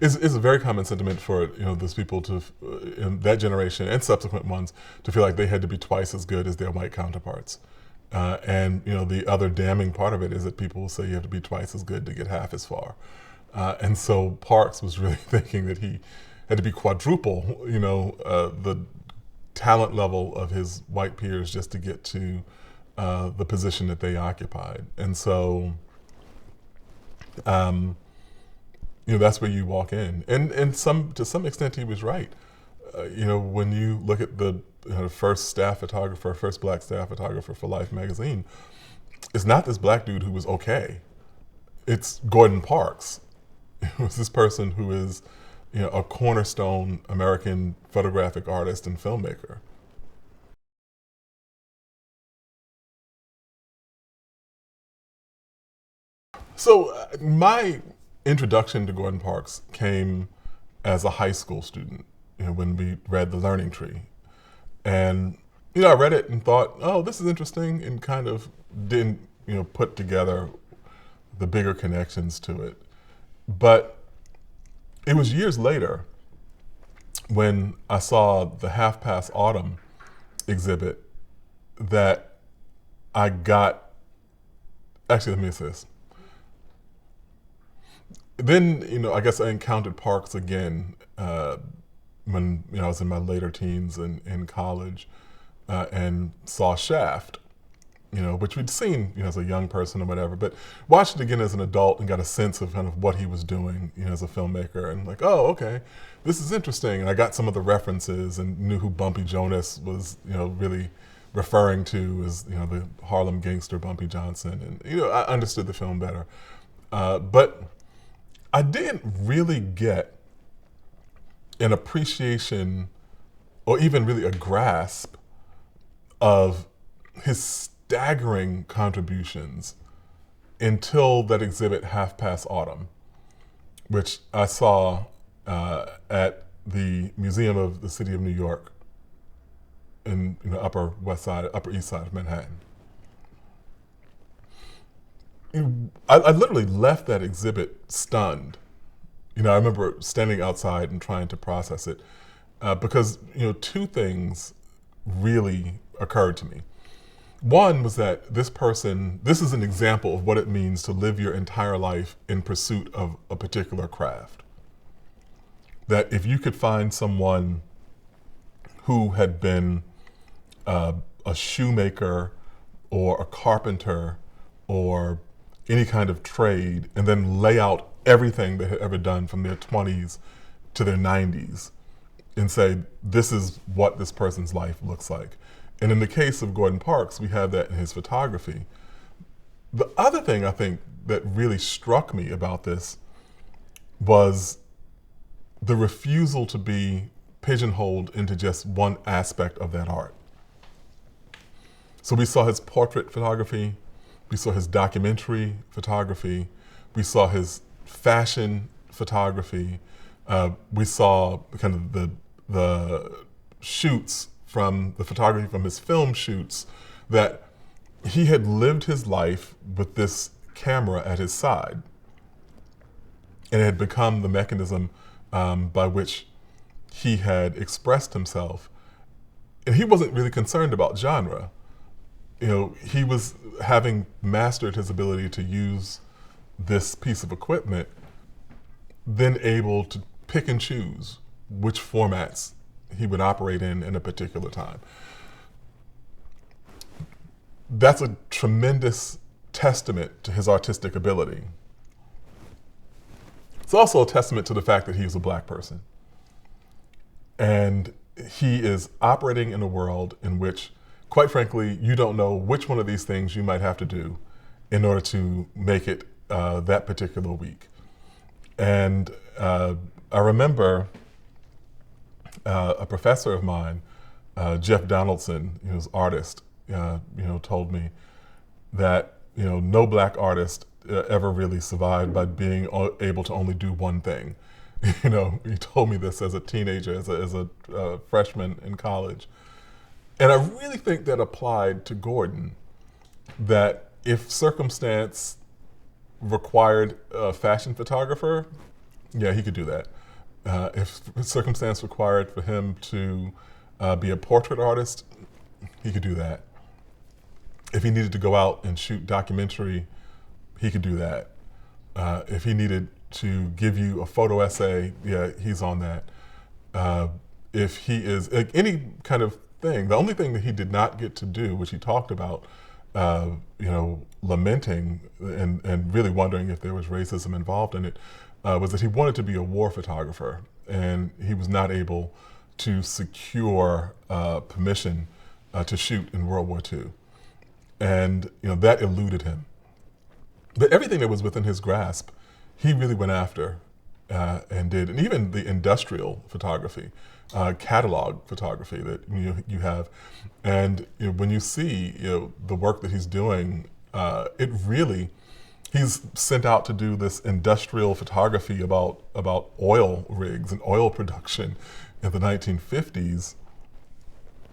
S1: It's a very common sentiment for those people in that generation and subsequent ones to feel like they had to be twice as good as their white counterparts. And the other damning part of it is that people will say you have to be twice as good to get half as far. And so Parks was really thinking that he had to be quadruple, the talent level of his white peers just to get to the position that they occupied. And so, that's where you walk in. And to some extent, he was right. When you look at the first black staff photographer for Life magazine, it's not this black dude who was okay. It's Gordon Parks. It was this person who is, a cornerstone American photographic artist and filmmaker. So my introduction to Gordon Parks came as a high school student, when we read The Learning Tree. And, I read it and thought, oh, this is interesting, and kind of didn't, put together the bigger connections to it. But it was years later when I saw the Half Past Autumn exhibit that I got, actually, let me say this. Then, I guess I encountered Parks again when I was in my later teens and in college, and saw Shaft, which we'd seen as a young person or whatever, but watched it again as an adult and got a sense of kind of what he was doing as a filmmaker, and like, oh, okay, this is interesting. And I got some of the references and knew who Bumpy Jonas was, really referring to as the Harlem gangster Bumpy Johnson, and I understood the film better, but I didn't really get an appreciation or even really a grasp of his staggering contributions until that exhibit Half Past Autumn, which I saw at the Museum of the City of New York in Upper East Side of Manhattan. I literally left that exhibit stunned. I remember standing outside and trying to process it because, two things really occurred to me. One was that this is an example of what it means to live your entire life in pursuit of a particular craft. That if you could find someone who had been a shoemaker or a carpenter or any kind of trade, and then lay out everything they had ever done from their 20s to their 90s and say, this is what this person's life looks like. And in the case of Gordon Parks, we have that in his photography. The other thing I think that really struck me about this was the refusal to be pigeonholed into just one aspect of that art. So we saw his portrait photography, we saw his documentary photography, we saw his fashion photography, we saw kind of the shoots from the photography from his film shoots, that he had lived his life with this camera at his side. And it had become the mechanism by which he had expressed himself. And he wasn't really concerned about genre. He was, having mastered his ability to use this piece of equipment, then able to pick and choose which formats he would operate in a particular time. That's a tremendous testament to his artistic ability. It's also a testament to the fact that he was a black person. And he is operating in a world in which, quite frankly, you don't know which one of these things you might have to do in order to make it that particular week. And I remember a professor of mine, Jeff Donaldson, who's an artist, told me that no black artist ever really survived by being able to only do one thing. He told me this as a teenager, as a freshman in college. And I really think that applied to Gordon, that if circumstance required a fashion photographer, yeah, he could do that. If circumstance required for him to be a portrait artist, he could do that. If he needed to go out and shoot documentary, he could do that. If he needed to give you a photo essay, yeah, he's on that. If he is any kind of thing, the only thing that he did not get to do, which he talked about, lamenting and really wondering if there was racism involved in it, was that he wanted to be a war photographer, and he was not able to secure permission to shoot in World War II. And that eluded him. But everything that was within his grasp, he really went after and did. And even the industrial photography, catalog photography that you have. And when you see the work that he's doing, he's sent out to do this industrial photography about oil rigs and oil production in the 1950s.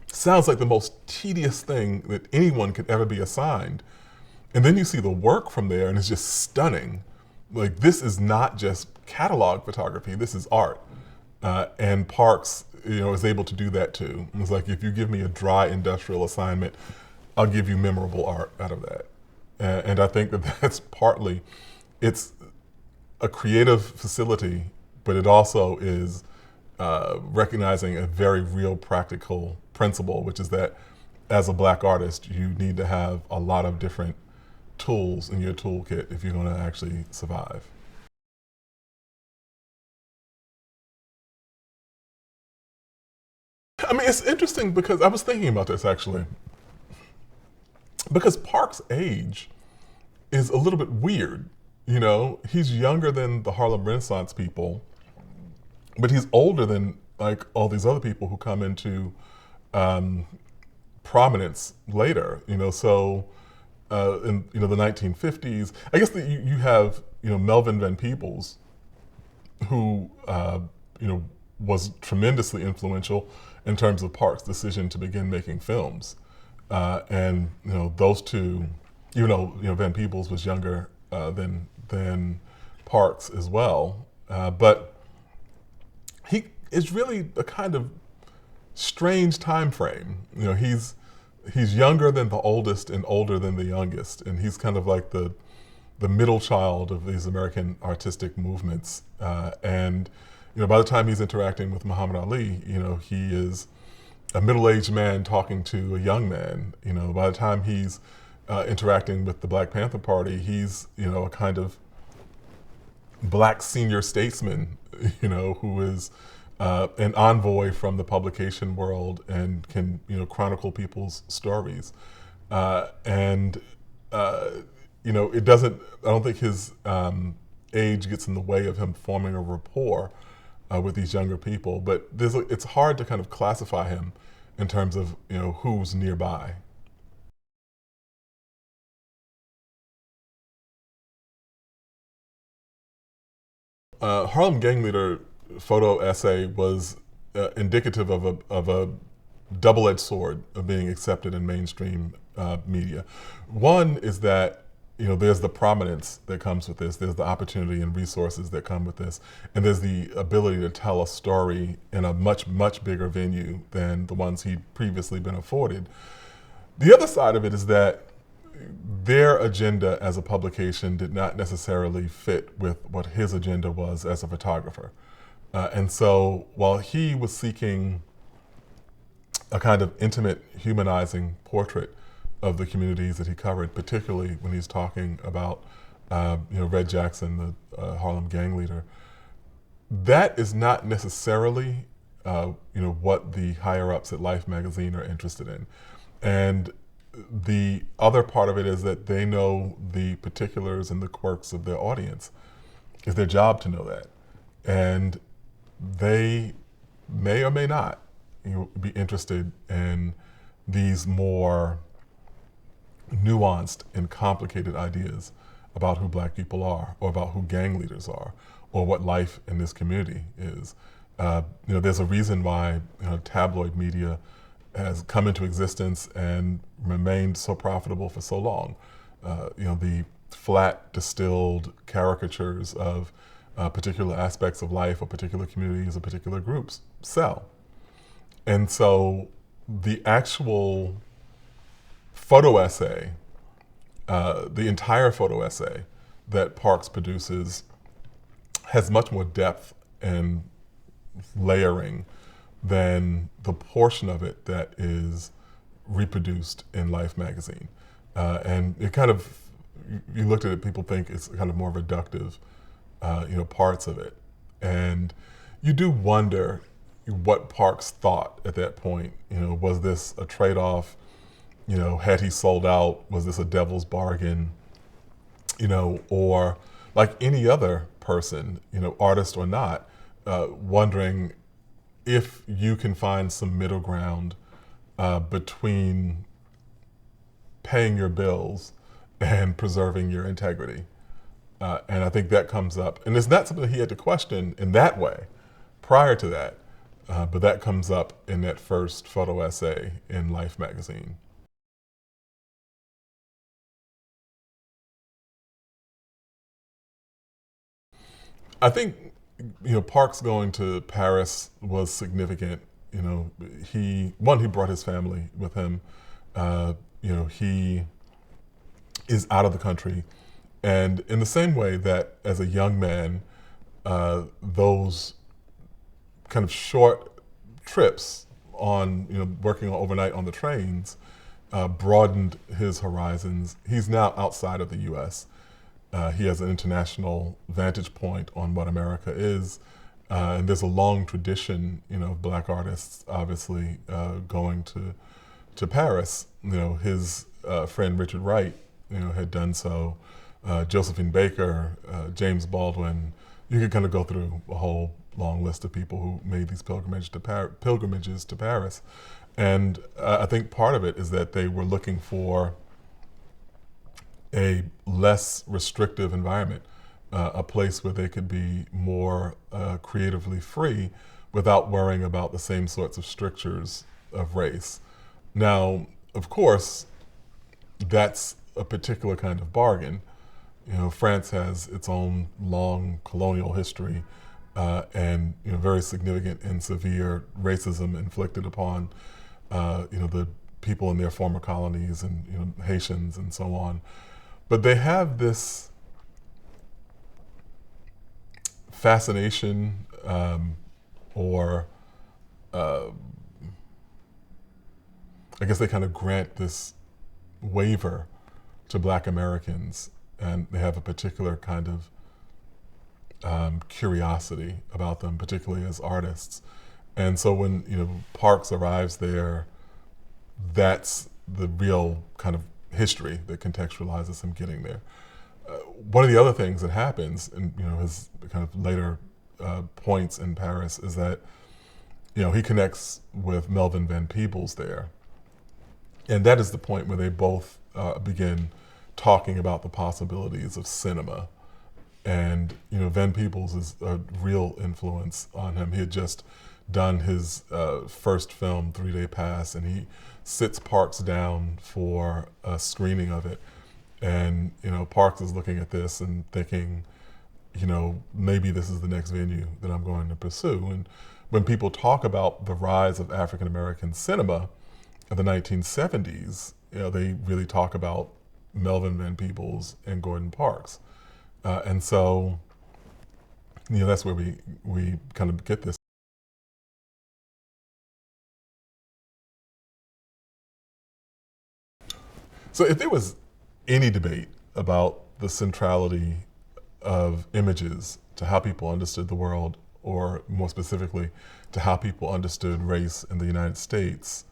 S1: Sounds like the most tedious thing that anyone could ever be assigned. And then you see the work from there, and it's just stunning. Like, this is not just catalog photography, this is art. And Parks, is able to do that too. It's like, if you give me a dry industrial assignment, I'll give you memorable art out of that. And I think that that's partly, it's a creative facility, but it also is recognizing a very real practical principle, which is that as a black artist, you need to have a lot of different tools in your toolkit if you're going to actually survive. I mean, it's interesting because I was thinking about this actually. Because Parks' age is a little bit weird. He's younger than the Harlem Renaissance people, but he's older than like all these other people who come into prominence later. So in the 1950s, I guess that you have Melvin Van Peebles, who was tremendously influential in terms of Parks' decision to begin making films. And those two, even though Van Peebles was younger than Parks as well, but he is really a kind of strange time frame. He's younger than the oldest and older than the youngest, and he's kind of like the middle child of these American artistic movements. And by the time he's interacting with Muhammad Ali, he is a middle-aged man talking to a young man. By the time he's interacting with the Black Panther Party, he's a kind of black senior statesman, who is an envoy from the publication world and can chronicle people's stories. It doesn't. I don't think his age gets in the way of him forming a rapport with these younger people. But it's hard to kind of classify him in terms of who's nearby. Harlem Gang Leader photo essay was indicative of a double-edged sword of being accepted in mainstream media. One is that there's the prominence that comes with this, there's the opportunity and resources that come with this, and there's the ability to tell a story in a much, much bigger venue than the ones he'd previously been afforded. The other side of it is that their agenda as a publication did not necessarily fit with what his agenda was as a photographer. And so while he was seeking a kind of intimate, humanizing portrait of the communities that he covered, particularly when he's talking about Red Jackson, the Harlem gang leader. That is not necessarily, what the higher ups at Life magazine are interested in. And the other part of it is that they know the particulars and the quirks of their audience. It's their job to know that. And they may or may not be interested in these more nuanced and complicated ideas about who black people are, or about who gang leaders are, or what life in this community is. There's a reason why tabloid media has come into existence and remained so profitable for so long. The flat, distilled caricatures of particular aspects of life or particular communities or particular groups sell. And so the actual photo essay, the entire photo essay that Parks produces has much more depth and layering than the portion of it that is reproduced in Life magazine. And it kind of, you looked at it, people think it's kind of more reductive, parts of it. And you do wonder what Parks thought at that point. Was this a trade-off? Had he sold out? Was this a devil's bargain? Or like any other person, artist or not, wondering if you can find some middle ground between paying your bills and preserving your integrity. And I think that comes up. And it's not something he had to question in that way prior to that, but that comes up in that first photo essay in Life magazine. I think, Parks going to Paris was significant. He brought his family with him. He is out of the country. And in the same way that as a young man, those kind of short trips on, working overnight on the trains broadened his horizons. He's now outside of the US. He has an international vantage point on what America is. And there's a long tradition, of black artists, obviously, going to Paris. His friend Richard Wright, had done so. Josephine Baker, James Baldwin. You could kind of go through a whole long list of people who made these pilgrimages to Paris. And I think part of it is that they were looking for a less restrictive environment, a place where they could be more creatively free without worrying about the same sorts of strictures of race. Now, of course, that's a particular kind of bargain. France has its own long colonial history and very significant and severe racism inflicted upon the people in their former colonies and Haitians and so on. But they have this fascination or I guess they kind of grant this waiver to black Americans, and they have a particular kind of curiosity about them, particularly as artists. And so when Parks arrives there, that's the real kind of history that contextualizes him getting there. One of the other things that happens in his kind of later points in Paris is that he connects with Melvin Van Peebles there, and that is the point where they both begin talking about the possibilities of cinema. And Van Peebles is a real influence on him. He had just done his first film, 3 Day Pass, and he sits Parks down for a screening of it. And Parks is looking at this and thinking, maybe this is the next venue that I'm going to pursue. And when people talk about the rise of African American cinema in the 1970s, they really talk about Melvin Van Peebles and Gordon Parks. And so, that's where we kind of get this. So if there was any debate about the centrality of images to how people understood the world, or more specifically, to how people understood race in the United States,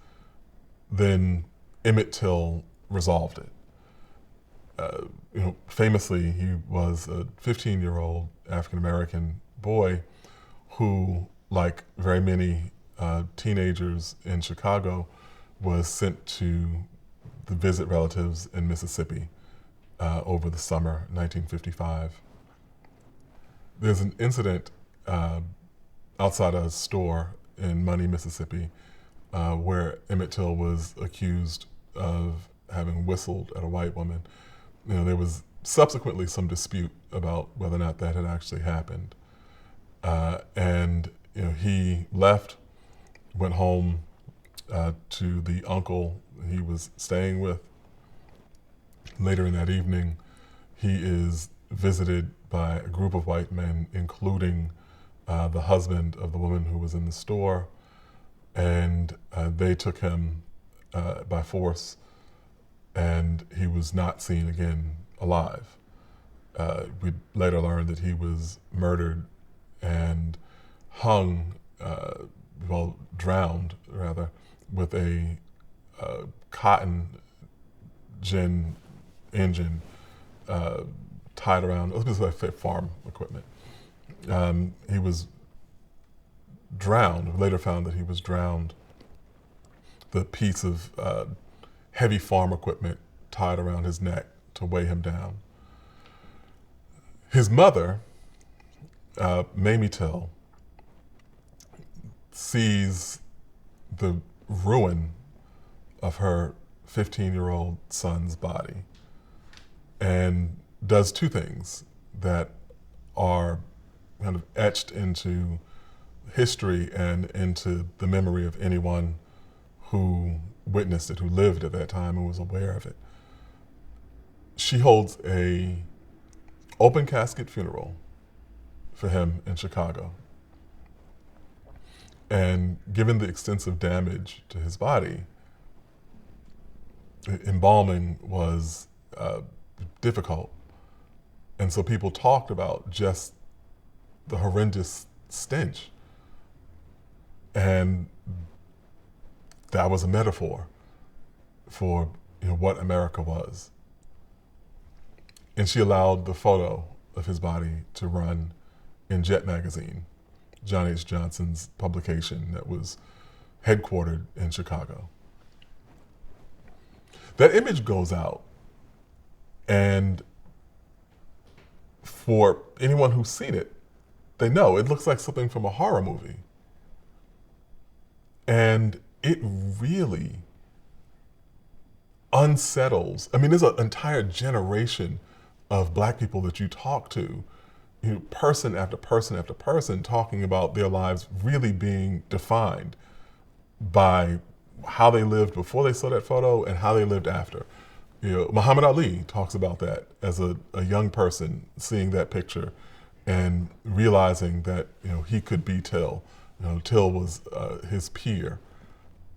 S1: then Emmett Till resolved it. Famously, he was a 15-year-old African-American boy who, like very many teenagers in Chicago, was sent to visit relatives in Mississippi over the summer 1955. There's an incident outside a store in Money, Mississippi, where Emmett Till was accused of having whistled at a white woman. There was subsequently some dispute about whether or not that had actually happened. And he left, went home to the uncle he was staying with. Later in that evening, he is visited by a group of white men, including the husband of the woman who was in the store, and they took him by force, and he was not seen again alive. We later learned that he was murdered and hung, drowned rather, with a cotton gin engine tied around, let's say farm equipment. He was drowned, later found that he was drowned. The piece of heavy farm equipment tied around his neck to weigh him down. His mother, Mamie Till, sees the ruin of her 15-year-old son's body and does two things that are kind of etched into history and into the memory of anyone who witnessed it, who lived at that time and was aware of it. She holds a open casket funeral for him in Chicago. And given the extensive damage to his body, embalming was difficult. And so people talked about just the horrendous stench. And that was a metaphor for what America was. And she allowed the photo of his body to run in Jet magazine, John H. Johnson's publication that was headquartered in Chicago. That image goes out, and for anyone who's seen it, they know it looks like something from a horror movie. And it really unsettles. I mean, there's an entire generation of Black people that you talk to, person after person after person, talking about their lives really being defined by how they lived before they saw that photo and how they lived after. Muhammad Ali talks about that as a young person seeing that picture and realizing that he could be Till. Till was his peer,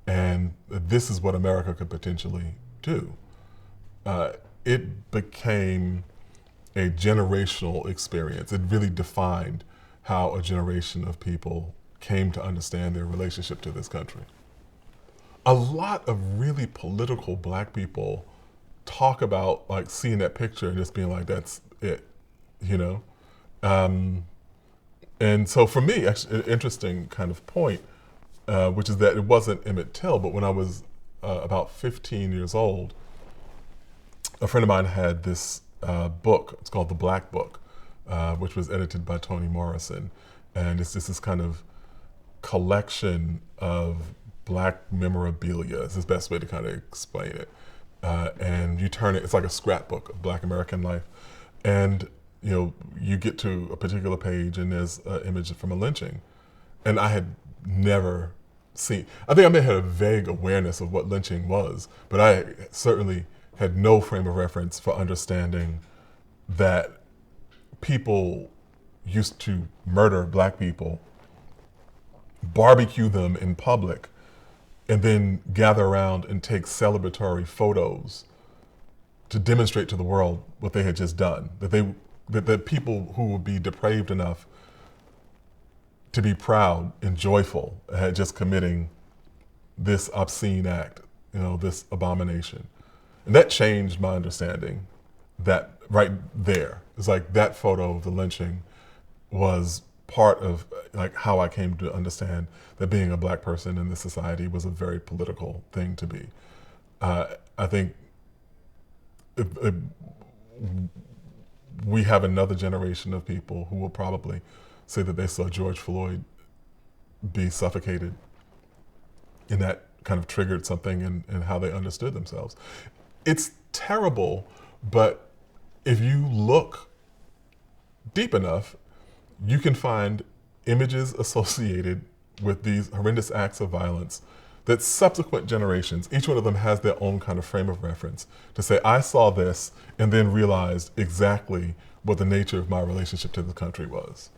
S1: and this is what America could potentially do. It became a generational experience. It really defined how a generation of people came to understand their relationship to this country. A lot of really political Black people talk about seeing that picture and just being like, that's it, And so for me, actually, an interesting kind of point, which is that it wasn't Emmett Till, but when I was about 15 years old, a friend of mine had this book. It's called The Black Book, which was edited by Toni Morrison. And it's just this kind of collection of Black memorabilia. It's the best way to kind of explain it. And you turn it, it's like a scrapbook of Black American life. And you get to a particular page and there's an image from a lynching. And I had never seen, I think I may have had a vague awareness of what lynching was, but I certainly had no frame of reference for understanding that people used to murder Black people, barbecue them in public, and then gather around and take celebratory photos to demonstrate to the world what they had just done. That people who would be depraved enough to be proud and joyful at just committing this obscene act, this abomination. And that changed my understanding. That right there, it's like that photo of the lynching was part of like how I came to understand that being a black person in this society was a very political thing to be. I think we have another generation of people who will probably say that they saw George Floyd be suffocated, and that kind of triggered something in how they understood themselves. It's terrible, but if you look deep enough, you can find images associated with these horrendous acts of violence that subsequent generations, each one of them has their own kind of frame of reference to say, I saw this and then realized exactly what the nature of my relationship to the country was.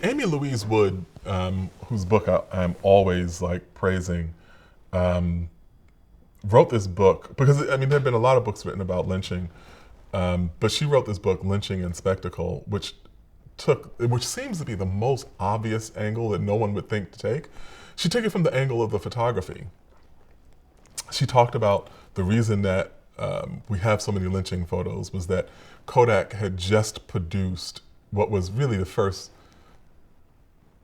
S1: Amy Louise Wood, whose book I'm always like praising, wrote this book because there have been a lot of books written about lynching, but she wrote this book, Lynching and Spectacle, which seems to be the most obvious angle that no one would think to take. She took it from the angle of the photography. She talked about the reason that we have so many lynching photos was that Kodak had just produced what was really the first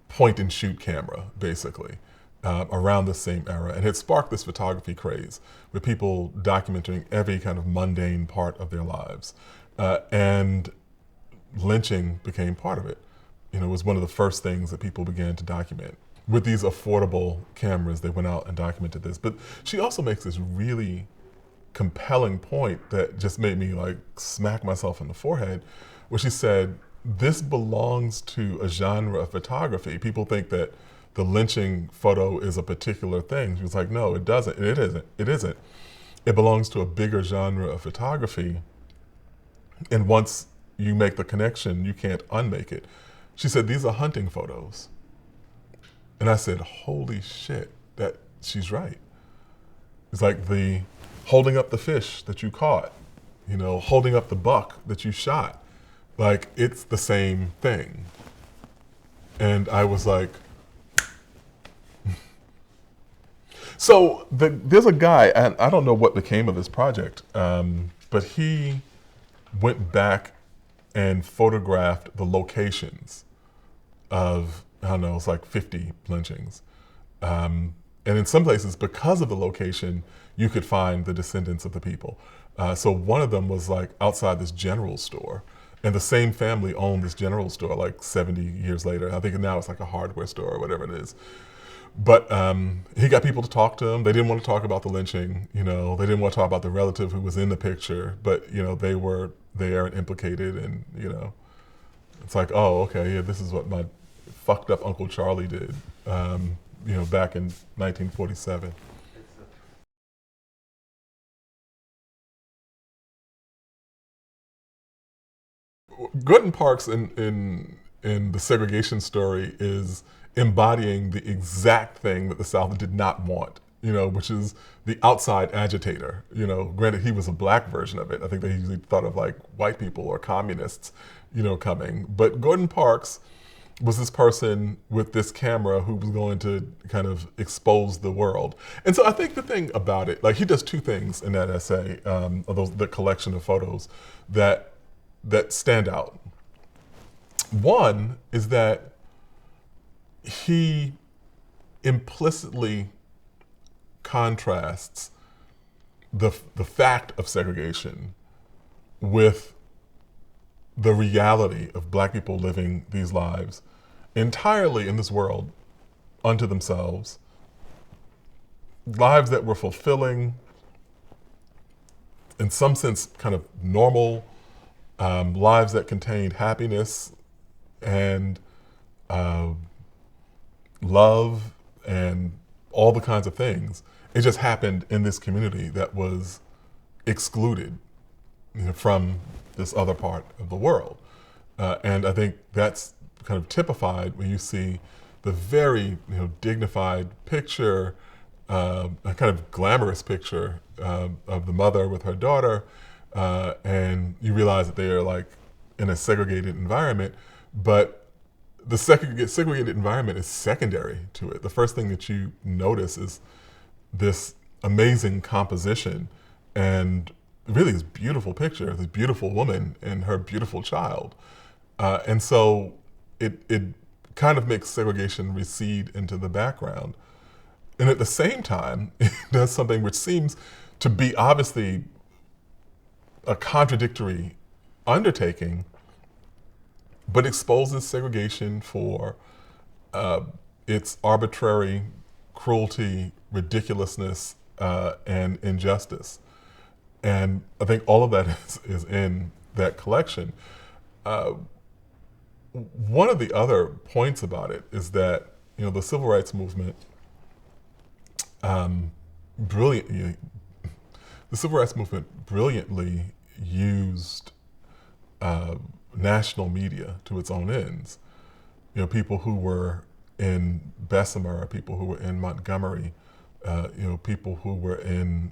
S1: point and shoot camera, basically, around the same era, and had sparked this photography craze with people documenting every kind of mundane part of their lives. And lynching became part of it. It was one of the first things that people began to document. With these affordable cameras, they went out and documented this. But she also makes this really compelling point that just made me like smack myself in the forehead, where she said, this belongs to a genre of photography. People think that the lynching photo is a particular thing. She was like, no, it doesn't. It isn't. It isn't. It belongs to a bigger genre of photography. And once you make the connection, you can't unmake it. She said, these are hunting photos. And I said, holy shit, that she's right. It's like the holding up the fish that you caught, holding up the buck that you shot. Like, it's the same thing. And I was like, so there's a guy, and I don't know what became of this project, but he went back and photographed the locations of, I don't know, it's like 50 lynchings. And in some places, because of the location, you could find the descendants of the people. So one of them was like outside this general store. And the same family owned this general store like 70 years later. I think now it's like a hardware store or whatever it is. But he got people to talk to him. They didn't want to talk about the lynching, They didn't want to talk about the relative who was in the picture, but, they were there and implicated, and, it's like, oh, okay, yeah, this is what my fucked up Uncle Charlie did, back in 1947. Gordon Parks in the segregation story is embodying the exact thing that the South did not want, which is the outside agitator. Granted, he was a black version of it. I think they usually thought of like white people or communists, coming. But Gordon Parks was this person with this camera who was going to kind of expose the world. And so I think the thing about it, like he does two things in that essay, the collection of photos that stand out. One is that he implicitly contrasts the fact of segregation with the reality of black people living these lives entirely in this world unto themselves, lives that were fulfilling, in some sense kind of normal, lives that contained happiness and love and all the kinds of things. It just happened in this community that was excluded from this other part of the world. And I think that's kind of typified when you see the very dignified picture, a kind of glamorous picture of the mother with her daughter, and you realize that they are like in a segregated environment, but the segregated environment is secondary to it. The first thing that you notice is this amazing composition and really this beautiful picture, this beautiful woman and her beautiful child. And so it kind of makes segregation recede into the background. And at the same time, it does something which seems to be obviously a contradictory undertaking, but exposes segregation for its arbitrary cruelty, ridiculousness, and injustice. And I think all of that is in that collection. One of the other points about it is that the civil rights movement brilliantly used national media to its own ends. People who were in Bessemer, people who were in Montgomery, people who were in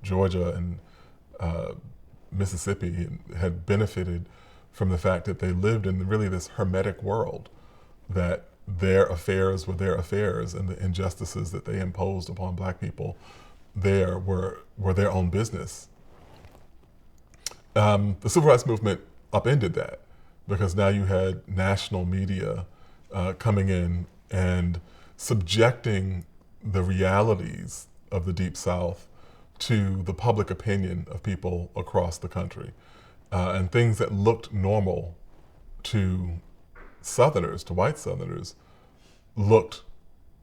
S1: Georgia and Mississippi and had benefited from the fact that they lived in really this hermetic world, that their affairs were their affairs and the injustices that they imposed upon Black people there were their own business. The civil rights movement upended that, because now you had national media coming in and subjecting the realities of the Deep South to the public opinion of people across the country. And things that looked normal to Southerners, to white Southerners, looked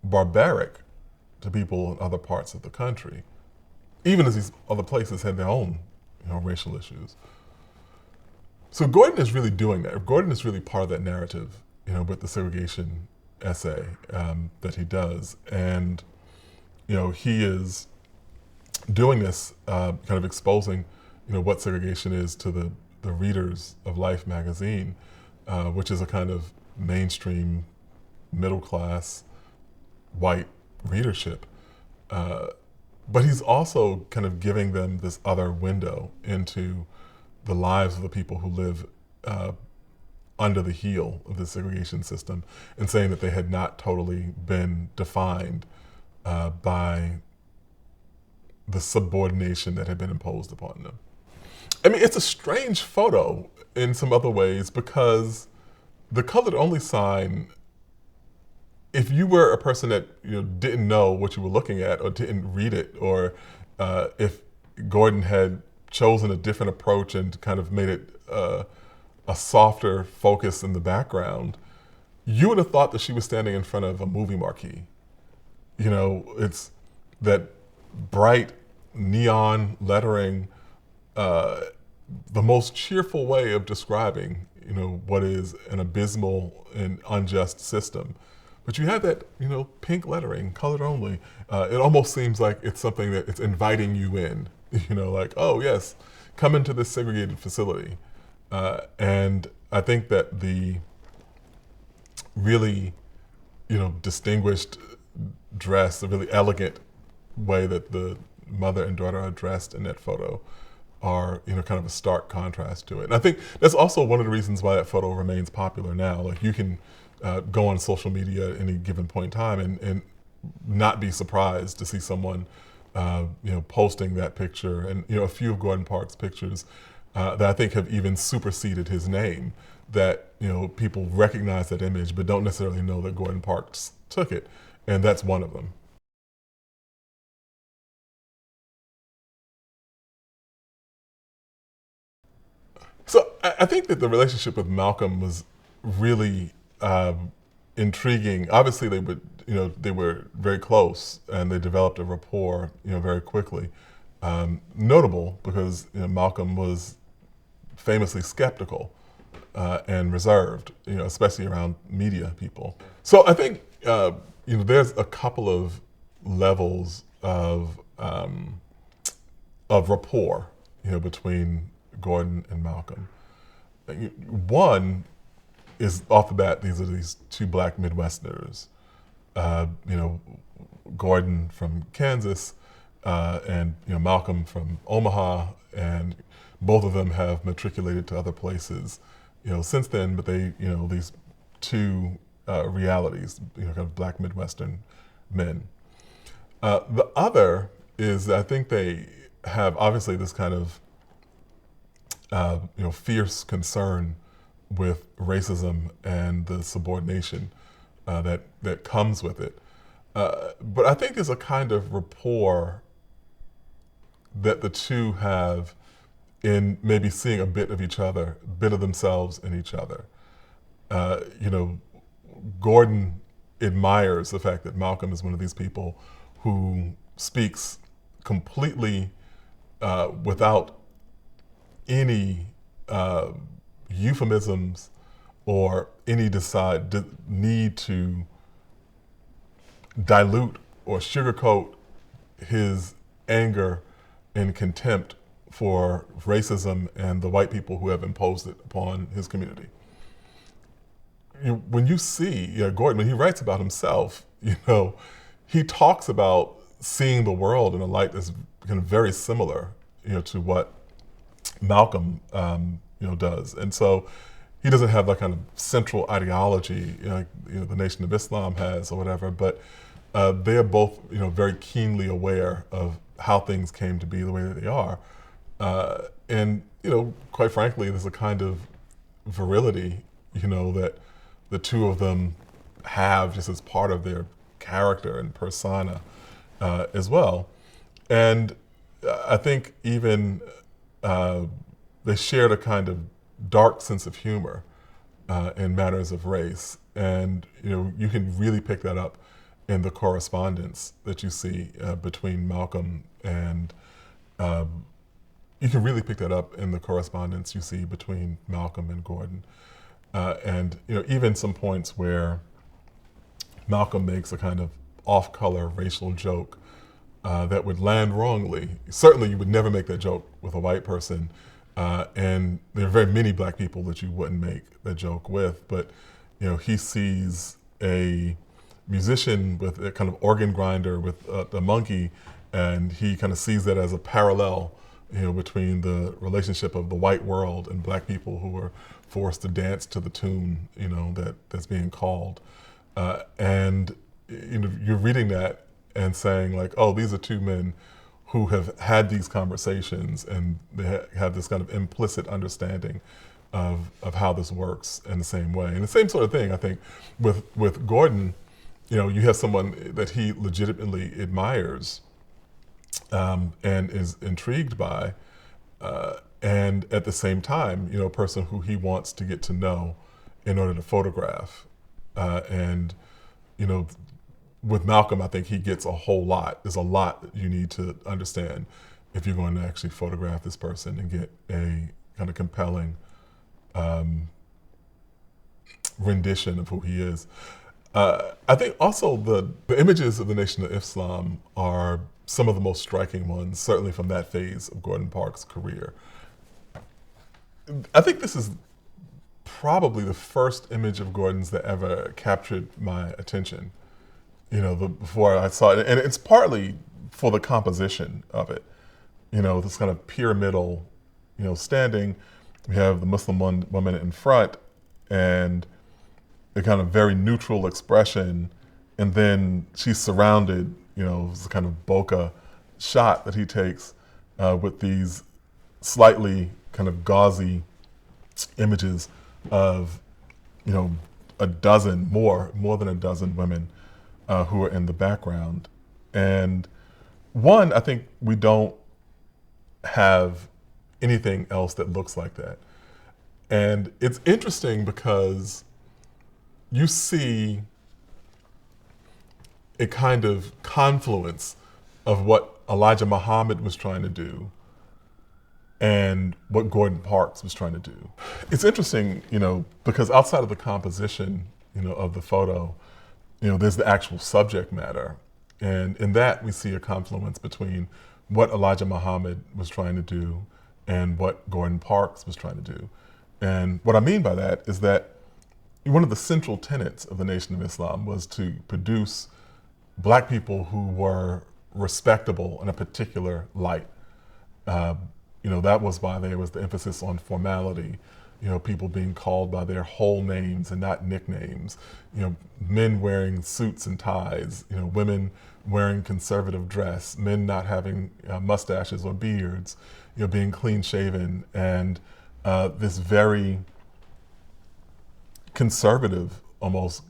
S1: barbaric to people in other parts of the country, even as these other places had their own racial issues. So Gordon is really doing that. Gordon is really part of that narrative, with the segregation essay that he does. And, he is doing this, kind of exposing, what segregation is to the readers of Life magazine, which is a kind of mainstream, middle-class, white readership. But he's also kind of giving them this other window into the lives of the people who live under the heel of the segregation system, and saying that they had not totally been defined by the subordination that had been imposed upon them. I mean, it's a strange photo in some other ways, because the colored only sign, if you were a person that didn't know what you were looking at or didn't read it, or if Gordon had chosen a different approach and kind of made it a softer focus in the background, you would have thought that she was standing in front of a movie marquee. It's that bright neon lettering, the most cheerful way of describing, what is an abysmal and unjust system. But you have that, pink lettering, colored only. It almost seems like it's something that it's inviting you in, like, oh yes, come into this segregated facility. And I think that the really, distinguished dress, the really elegant way that the mother and daughter are dressed in that photo are, kind of a stark contrast to it. And I think that's also one of the reasons why that photo remains popular now. Like, you can go on social media at any given point in time and not be surprised to see someone, posting that picture. And, a few of Gordon Parks' pictures that I think have even superseded his name, that, people recognize that image but don't necessarily know that Gordon Parks took it. And that's one of them. So I think that the relationship with Malcolm was really intriguing. Obviously, they were very close, and they developed a rapport, very quickly. Notable because Malcolm was famously skeptical and reserved, especially around media people. So I think there's a couple of levels of rapport, between Gordon and Malcolm. One is off the bat, these are these two black Midwesterners, Gordon from Kansas, and Malcolm from Omaha, and both of them have matriculated to other places, since then. But they, these two realities, kind of black Midwestern men. The other is, I think they have obviously this kind of fierce concern with racism and the subordination that comes with it. But I think there's a kind of rapport that the two have in maybe seeing a bit of each other, a bit of themselves in each other. Gordon admires the fact that Malcolm is one of these people who speaks completely without any euphemisms or any need to dilute or sugarcoat his anger and contempt for racism and the white people who have imposed it upon his community. When you see Gordon, when he writes about himself, he talks about seeing the world in a light that's kind of very similar, to what Malcolm, does. And so he doesn't have that kind of central ideology, the Nation of Islam has or whatever, but they are both, very keenly aware of how things came to be the way that they are. And, quite frankly, there's a kind of virility, that the two of them have just as part of their character and persona as well. And I think even they shared a kind of dark sense of humor in matters of race. And, you can really pick that up in the correspondence that you see between Malcolm and you can really pick that up in the correspondence you see between Malcolm and Gordon. And even some points where Malcolm makes a kind of off-color racial joke that would land wrongly. Certainly you would never make that joke with a white person, and there are very many black people that you wouldn't make that joke with, but he sees a musician with a kind of organ grinder with a monkey, and he kind of sees that as a parallel between the relationship of the white world and black people who are forced to dance to the tune, that's being called. And you're reading that and saying like, oh, these are two men who have had these conversations, and they have this kind of implicit understanding of how this works in the same way. And the same sort of thing, I think, with Gordon, you have someone that he legitimately admires and is intrigued by, and at the same time, a person who he wants to get to know in order to photograph. And with Malcolm, I think he gets a whole lot. There's a lot that you need to understand if you're going to actually photograph this person and get a kind of compelling rendition of who he is. I think also the images of the Nation of Islam are some of the most striking ones, certainly from that phase of Gordon Parks' career. I think this is probably the first image of Gordon's that ever captured my attention, before I saw it. And it's partly for the composition of it, this kind of pyramidal, standing. We have the Muslim woman in front and a kind of very neutral expression, and then she's surrounded, it's a kind of bokeh shot that he takes with these slightly kind of gauzy images of, a dozen, more than a dozen women who are in the background. And one, I think we don't have anything else that looks like that. And it's interesting because you see a kind of confluence of what Elijah Muhammad was trying to do and what Gordon Parks was trying to do. It's interesting, because outside of the composition, of the photo, there's the actual subject matter. And in that, we see a confluence between what Elijah Muhammad was trying to do and what Gordon Parks was trying to do. And what I mean by that is that one of the central tenets of the Nation of Islam was to produce black people who were respectable in a particular light. Uh, that was why there was the emphasis on formality, people being called by their whole names and not nicknames, men wearing suits and ties, women wearing conservative dress, men not having mustaches or beards, being clean shaven, and this very conservative, almost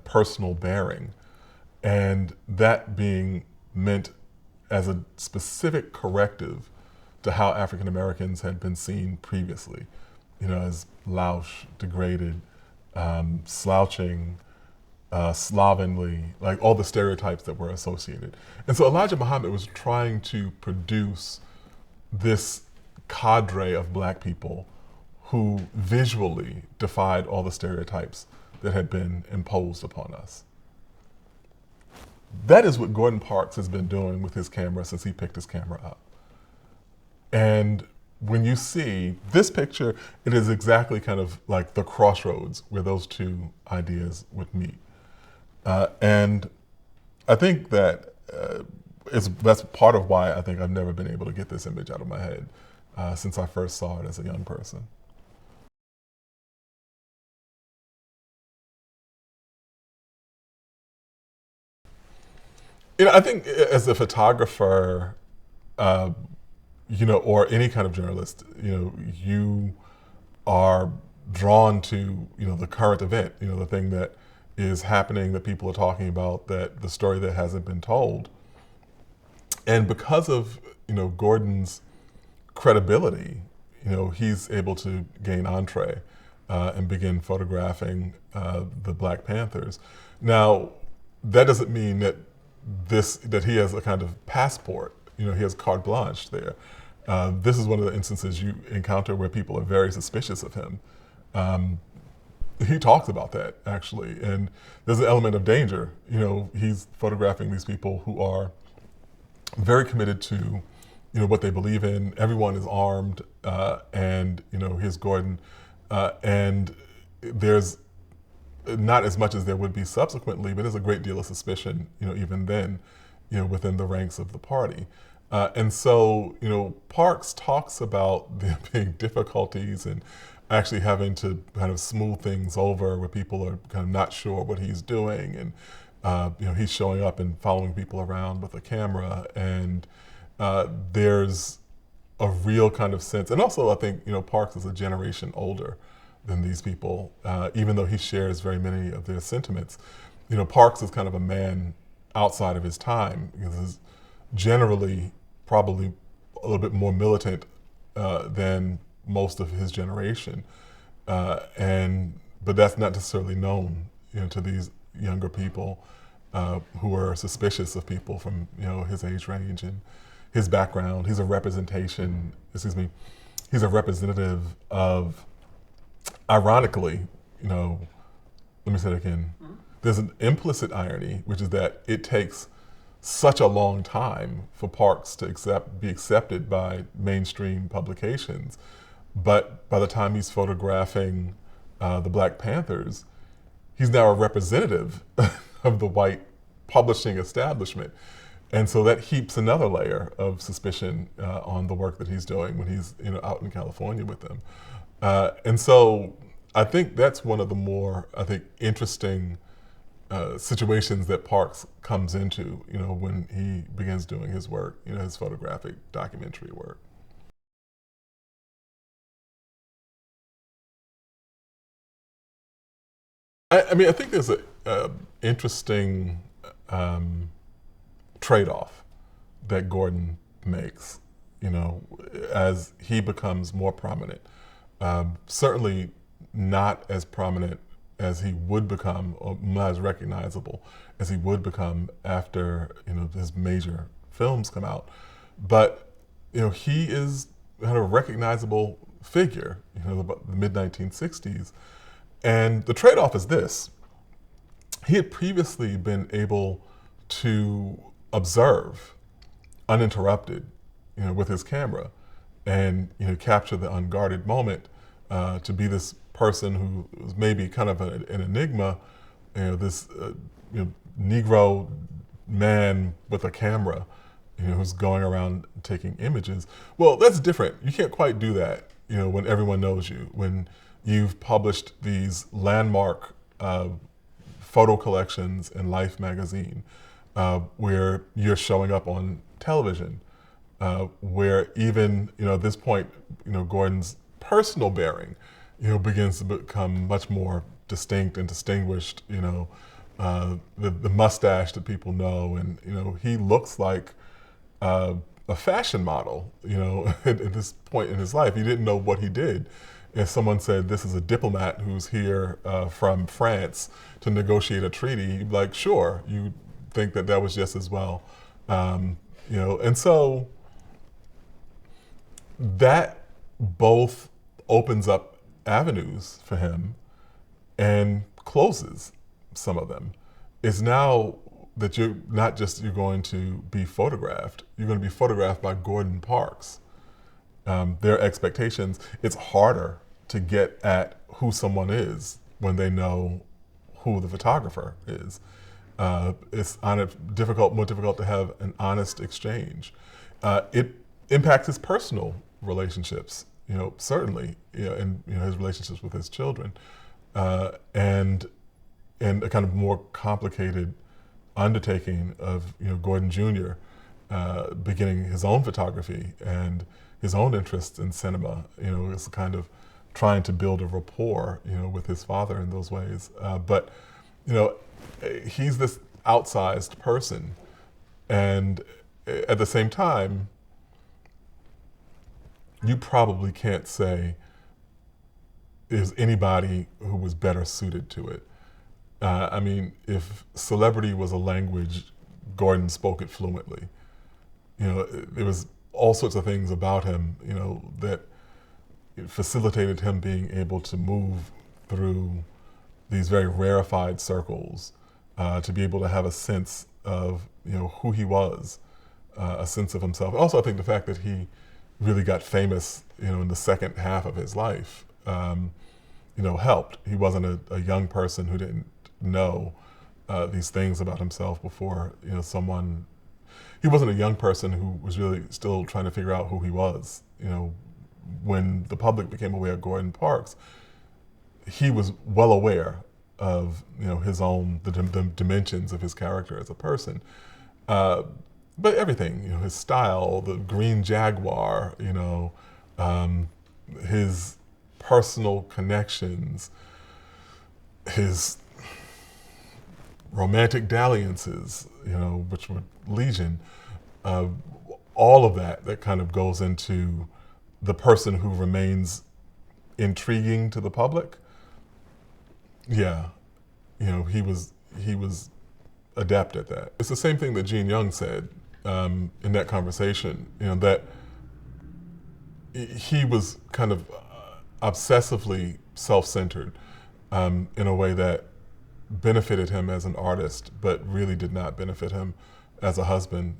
S1: personal bearing. And that being meant as a specific corrective to how African Americans had been seen previously, as louche, degraded, slouching, slovenly, like all the stereotypes that were associated. And so Elijah Muhammad was trying to produce this cadre of black people who visually defied all the stereotypes that had been imposed upon us. That is what Gordon Parks has been doing with his camera since he picked his camera up. And when you see this picture, it is exactly kind of like the crossroads where those two ideas would meet. And I think that that's part of why I think I've never been able to get this image out of my head since I first saw it as a young person. I think as a photographer, or any kind of journalist, you are drawn to, the current event, the thing that is happening that people are talking about, that the story that hasn't been told. And because of, Gordon's credibility, he's able to gain entree and begin photographing the Black Panthers. Now, that doesn't mean that he has a kind of passport. He has carte blanche there. This is one of the instances you encounter where people are very suspicious of him. He talks about that, actually, and there's an element of danger. He's photographing these people who are very committed to, what they believe in. Everyone is armed, and here's Gordon, and there's not as much as there would be subsequently, but there's a great deal of suspicion, even then, within the ranks of the party. And so, Parks talks about there being difficulties and actually having to kind of smooth things over where people are kind of not sure what he's doing. And, he's showing up and following people around with a camera. And there's a real kind of sense. And also, I think, Parks is a generation older than these people, even though he shares very many of their sentiments. Parks is kind of a man outside of his time, because he's generally probably a little bit more militant than most of his generation. But that's not necessarily known, to these younger people who are suspicious of people from, his age range and his background. He's a representative of, ironically, let me say it again, there's an implicit irony, which is that it takes such a long time for Parks to be accepted by mainstream publications. But by the time he's photographing the Black Panthers, he's now a representative of the white publishing establishment. And so that heaps another layer of suspicion on the work that he's doing when he's out in California with them. And so I think that's one of the more, interesting situations that Parks comes into, when he begins doing his work, his photographic documentary work. I think there's a interesting trade-off that Gordon makes, as he becomes more prominent. Certainly not as prominent as he would become, or not as recognizable as he would become after his major films come out. But he is kind of a recognizable figure, the mid-1960s. And the trade-off is this: he had previously been able to observe uninterrupted, with his camera, and capture the unguarded moment to be this person who was maybe kind of an enigma, this Negro man with a camera, who's going around taking images. Well, that's different. You can't quite do that, when everyone knows you, when you've published these landmark photo collections in Life magazine, where you're showing up on television, where even, at this point, Gordon's personal bearing, begins to become much more distinct and distinguished, the mustache that people know, and, he looks like a fashion model, at this point in his life. He didn't know what he did. If someone said, this is a diplomat who's here from France to negotiate a treaty, you'd be like, sure, you think that was just as well. And so that both opens up avenues for him and closes some of them. It's now that you're going to be photographed, you're going to be photographed by Gordon Parks. Their expectations, it's harder to get at who someone is when they know who the photographer is. It's more difficult to have an honest exchange. It impacts his personal relationships, certainly, and his relationships with his children, and a kind of more complicated undertaking of Gordon Jr. Beginning his own photography and his own interests in cinema. It's kind of trying to build a rapport, with his father in those ways. But he's this outsized person, and at the same time, you probably can't say there's anybody who was better suited to it. If celebrity was a language, Gordon spoke it fluently. There was all sorts of things about him, that facilitated him being able to move through these very rarefied circles, to be able to have a sense of, who he was, a sense of himself. Also, I think the fact that he really got famous, in the second half of his life, helped. He wasn't a young person who didn't know these things about himself before, he wasn't a young person who was really still trying to figure out who he was. When the public became aware of Gordon Parks, he was well aware of, his own, the dimensions of his character as a person. But everything, his style, the green Jaguar, his personal connections, his romantic dalliances, which were legion, all of that kind of goes into the person who remains intriguing to the public. Yeah, he was adept at that. It's the same thing that Gene Young said in that conversation, that he was kind of obsessively self-centered in a way that benefited him as an artist, but really did not benefit him as a husband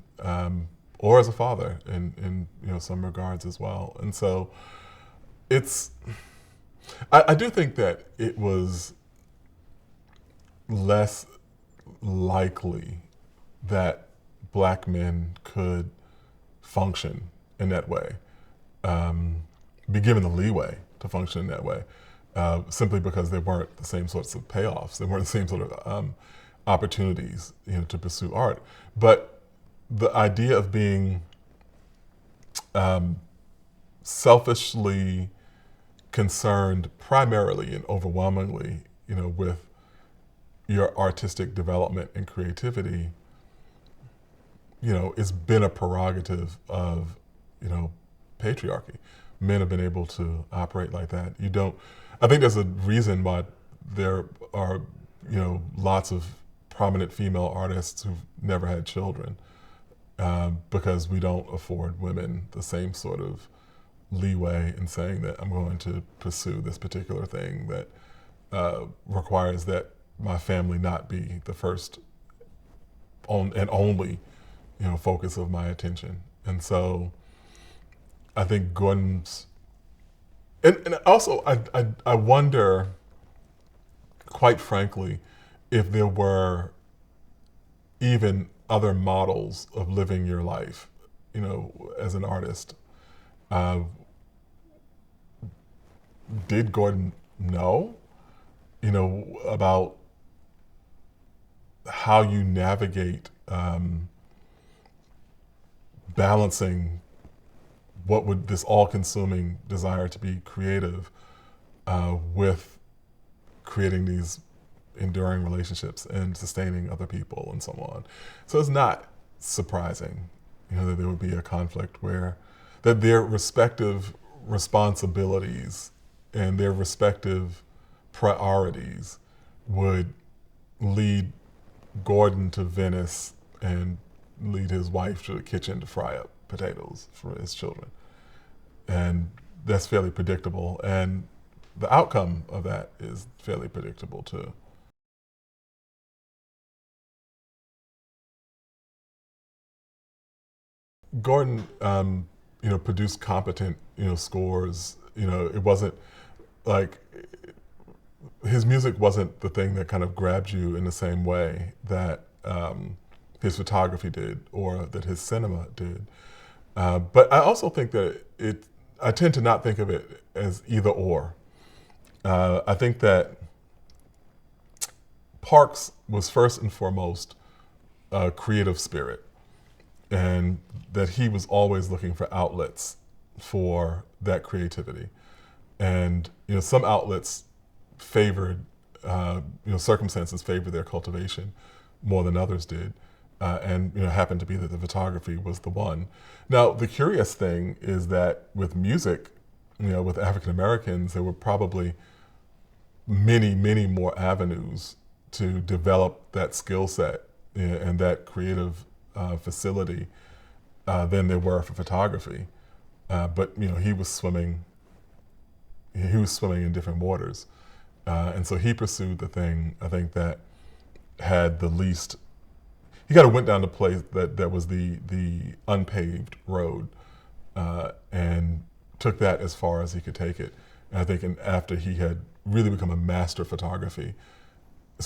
S1: or as a father in some regards as well. And so I do think that it was less likely that black men could function in that way, be given the leeway to function in that way, simply because there weren't the same sorts of payoffs, there weren't the same sort of opportunities, to pursue art. But the idea of being selfishly concerned primarily and overwhelmingly, with your artistic development and creativity, it's been a prerogative of, patriarchy. Men have been able to operate like that. I think there's a reason why there are, lots of prominent female artists who've never had children, because we don't afford women the same sort of leeway in saying that I'm going to pursue this particular thing that requires that my family not be the first and only, focus of my attention. And so I think Gordon's And also, I wonder, quite frankly, if there were even other models of living your life, as an artist. Uh, did Gordon know, about how you navigate balancing what would this all-consuming desire to be creative with creating these enduring relationships and sustaining other people and so on. So it's not surprising, that there would be a conflict where that their respective responsibilities and their respective priorities would lead Gordon to Venice and lead his wife to the kitchen to fry up potatoes for his children. And that's fairly predictable. And the outcome of that is fairly predictable too. Gordon, produced competent, scores. It wasn't like his music wasn't the thing that kind of grabbed you in the same way that his photography did or that his cinema did. But I also think that I tend to not think of it as either or. I think that Parks was first and foremost a creative spirit, and that he was always looking for outlets for that creativity. And some outlets favored, circumstances favored their cultivation more than others did, and happened to be that the photography was the one. Now, the curious thing is that with music, with African Americans, there were probably many, many more avenues to develop that skill set and that creative facility than there were for photography. But he was swimming. He was swimming in different waters, and so he pursued the thing I think that had the least. He kind of went down the place that was the unpaved road, and took that as far as he could take it. And I think after he had really become a master photography, I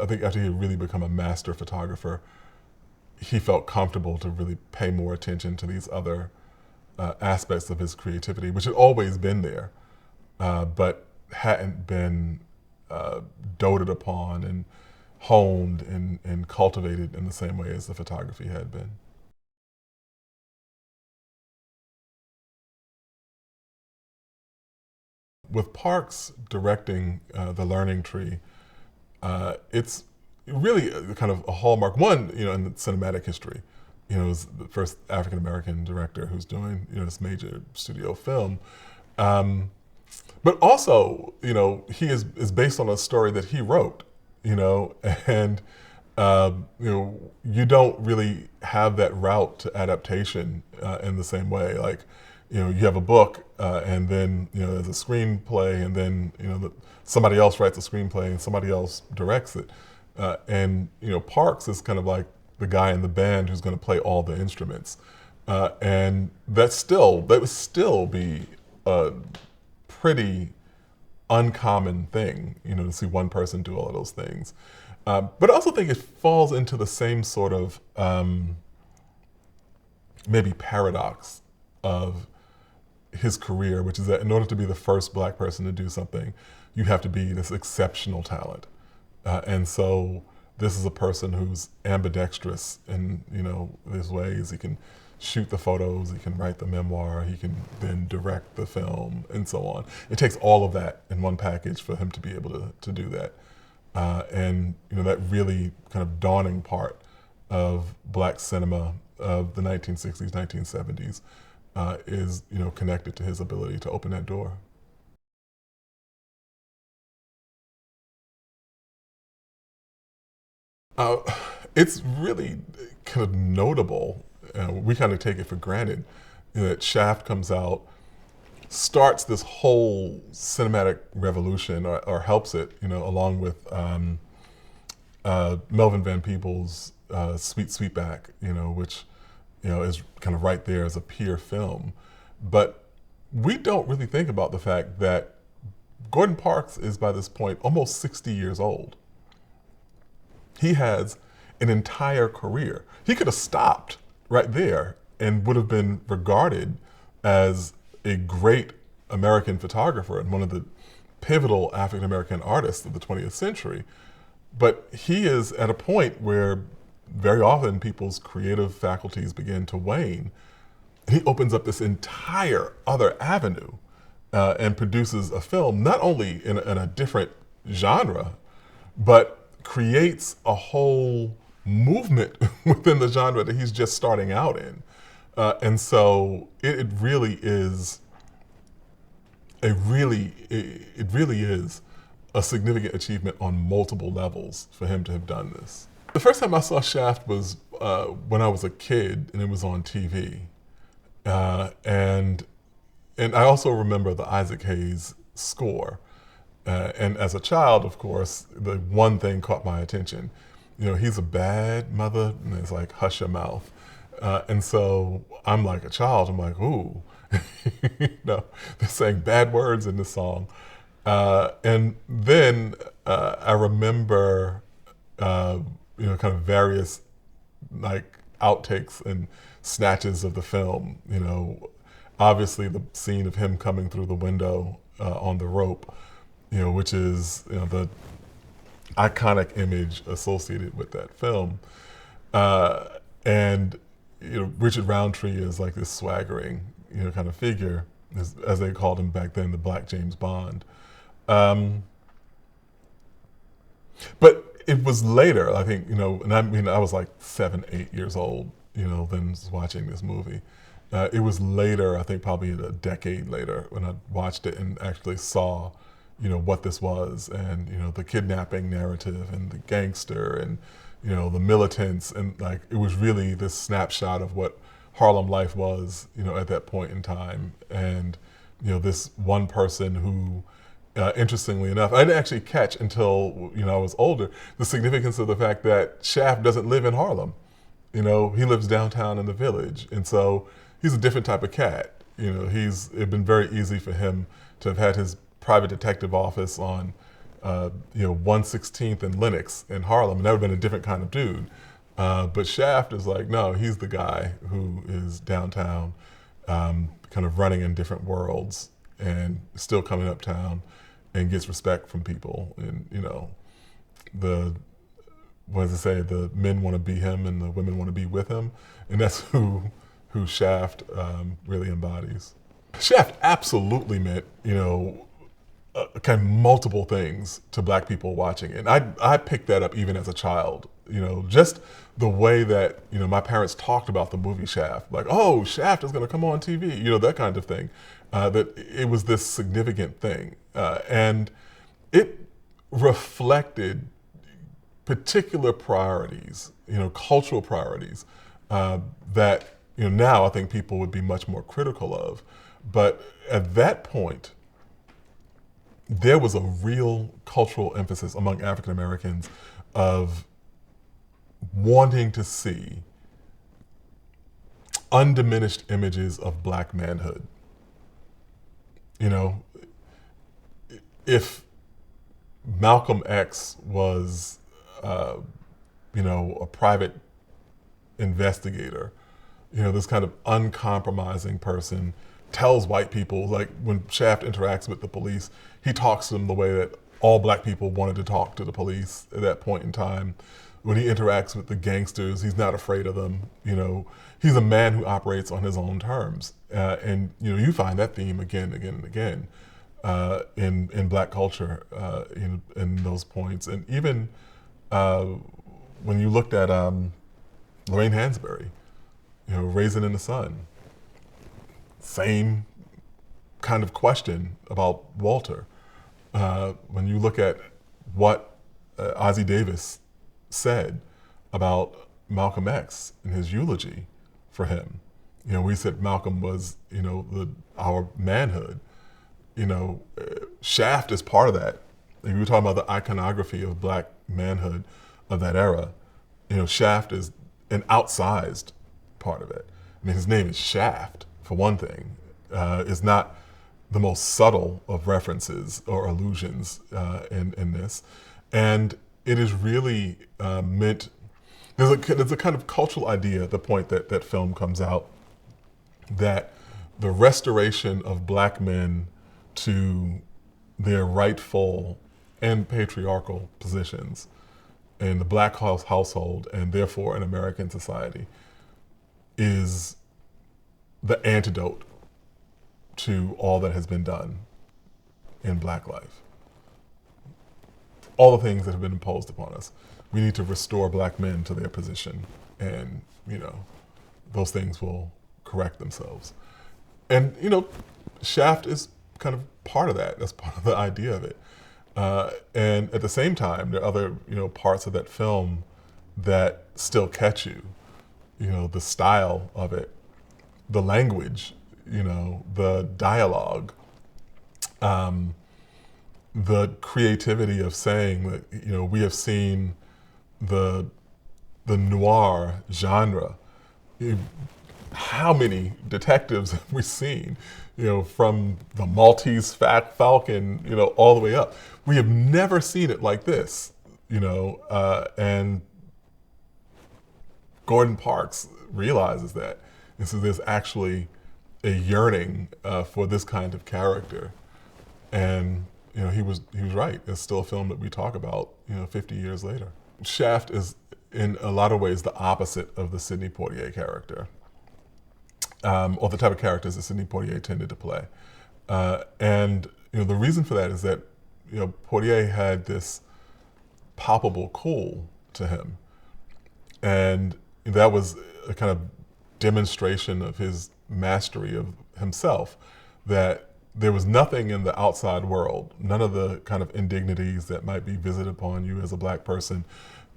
S1: think after he had really become a master photographer, he felt comfortable to really pay more attention to these other aspects of his creativity, which had always been there, but hadn't been doted upon and honed and cultivated in the same way as the photography had been. With Parks directing The Learning Tree, it's really kind of a hallmark, one, in the cinematic history. Is the first African American director who's doing, this major studio film. But also, he is based on a story that he wrote, and you don't really have that route to adaptation in the same way. Like, you have a book, and then there's a screenplay, and then somebody else writes a screenplay, and somebody else directs it. And Parks is kind of like the guy in the band who's going to play all the instruments, and that would still be a pretty uncommon thing, to see one person do all of those things. But I also think it falls into the same sort of maybe paradox of his career, which is that in order to be the first Black person to do something, you have to be this exceptional talent. And so this is a person who's ambidextrous in his ways. He can shoot the photos, he can write the memoir, he can then direct the film, and so on. It takes all of that in one package for him to be able to do that. And that really kind of dawning part of Black cinema of the 1960s, 1970s is connected to his ability to open that door. Uh, it's really kind of notable. We kind of take it for granted that Shaft comes out, starts this whole cinematic revolution, or helps it, along with Melvin Van Peebles' Sweet Sweetback, which is kind of right there as a peer film. But we don't really think about the fact that Gordon Parks is by this point almost 60 years old. He has an entire career. He could have stopped right there and would have been regarded as a great American photographer and one of the pivotal African American artists of the 20th century. But he is at a point where very often people's creative faculties begin to wane. He opens up this entire other avenue and produces a film, not only in a different genre, but creates a whole movement within the genre that he's just starting out in. And so it really is it really is a significant achievement on multiple levels for him to have done this. The first time I saw Shaft was when I was a kid, and it was on TV. And I also remember the Isaac Hayes score. And as a child, of course, the one thing caught my attention. You know, he's a bad mother, and it's like, hush your mouth. And so I'm like a child, I'm like, ooh, you know, they're saying bad words in this song. And then I remember, you know, kind of various like outtakes and snatches of the film. You know, obviously the scene of him coming through the window on the rope, you know, which is, you know, the iconic image associated with that film. And you know, Richard Roundtree is like this swaggering, you know, kind of figure, as they called him back then, the Black James Bond. But it was later, I think, you know, and I mean, I was like 7, 8 years old, you know, then watching this movie. It was later, I think probably a decade later, when I watched it and actually saw, you know, what this was, and, you know, the kidnapping narrative and the gangster and, you know, the militants, and like, it was really this snapshot of what Harlem life was, you know, at that point in time. And, you know, this one person who, interestingly enough, I didn't actually catch until, you know, I was older, the significance of the fact that Shaft doesn't live in Harlem. You know, he lives downtown in the Village. And so he's a different type of cat. You know, it'd been very easy for him to have had his private detective office on, you know, 116th and Lenox in Harlem, and that would have been a different kind of dude. But Shaft is like, no, he's the guy who is downtown, kind of running in different worlds and still coming uptown and gets respect from people. And, you know, what does it say? The men want to be him and the women want to be with him. And that's who Shaft really embodies. Shaft absolutely meant, you know, kind of multiple things to Black people watching it. And I picked that up even as a child, you know, just the way that, you know, my parents talked about the movie Shaft, like, oh, Shaft is going to come on TV, you know, that kind of thing, that it was this significant thing. And it reflected particular priorities, you know, cultural priorities that, you know, now I think people would be much more critical of. But at that point, there was a real cultural emphasis among African Americans of wanting to see undiminished images of Black manhood. You know, if Malcolm X was, you know, a private investigator, you know, this kind of uncompromising person, tells white people, like when Shaft interacts with the police, he talks to them the way that all Black people wanted to talk to the police at that point in time. When he interacts with the gangsters, he's not afraid of them. You know, he's a man who operates on his own terms. And, you know, you find that theme again and again in Black culture in those points. And even when you looked at Lorraine Hansberry, you know, Raisin in the Sun, same kind of question about Walter. When you look at what Ossie Davis said about Malcolm X in his eulogy for him, you know, we said Malcolm was, you know, our manhood. You know, Shaft is part of that. If you were talking about the iconography of Black manhood of that era, you know, Shaft is an outsized part of it. I mean, his name is Shaft, for one thing. It's not the most subtle of references or allusions in this. And it is really meant, there's a kind of cultural idea at the point that film comes out, that the restoration of black men to their rightful and patriarchal positions in the black household and therefore in American society is the antidote to all that has been done in black life. All the things that have been imposed upon us. We need to restore black men to their position, and those things will correct themselves. And Shaft is kind of part of that. That's part of the idea of it. And at the same time, there are other parts of that film that still catch you. The style of it, the language, the dialogue, the creativity of saying that we have seen the noir genre. How many detectives have we seen? From the Maltese Falcon, all the way up. We have never seen it like this, and Gordon Parks realizes that. And so there's actually a yearning for this kind of character. And he was right. It's still a film that we talk about 50 years later. Shaft is in a lot of ways the opposite of the Sidney Poitier character, or the type of characters that Sidney Poitier tended to play. And the reason for that is that Poitier had this palpable cool to him, and that was a kind of demonstration of his mastery of himself, that there was nothing in the outside world, none of the kind of indignities that might be visited upon you as a black person,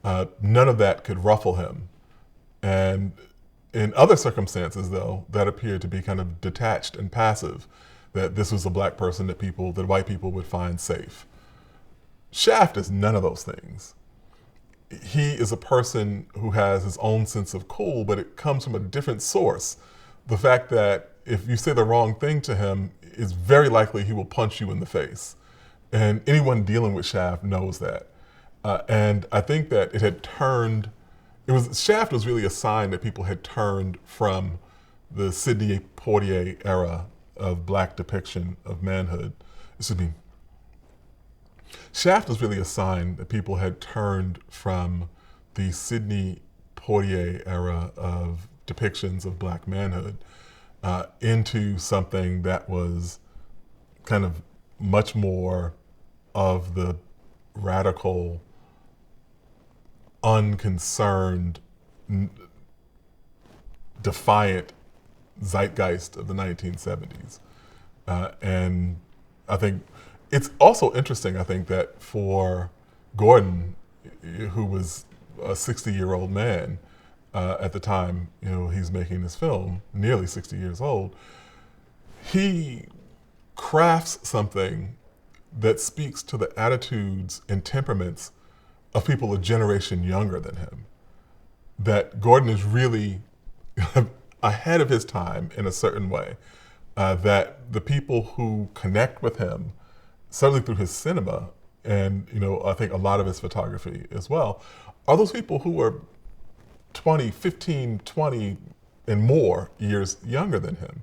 S1: none of that could ruffle him. And in other circumstances, though, that appeared to be kind of detached and passive, that this was a black person that white people would find safe. Shaft is none of those things. He is a person who has his own sense of cool, but it comes from a different source. The fact that if you say the wrong thing to him, it's very likely he will punch you in the face. And anyone dealing with Shaft knows that. And I think that Shaft was really a sign that people had turned from the Sidney Poitier era of black depiction of manhood. Shaft was really a sign that people had turned from the Sidney Poitier era of depictions of black manhood into something that was kind of much more of the radical, unconcerned, defiant zeitgeist of the 1970s. And I think it's also interesting, that for Gordon, who was a 60-year-old man at the time, he's making this film, nearly 60 years old, he crafts something that speaks to the attitudes and temperaments of people a generation younger than him. That Gordon is really ahead of his time in a certain way, that the people who connect with him, certainly through his cinema, and I think a lot of his photography as well, are those people who are 15, 20 and more years younger than him.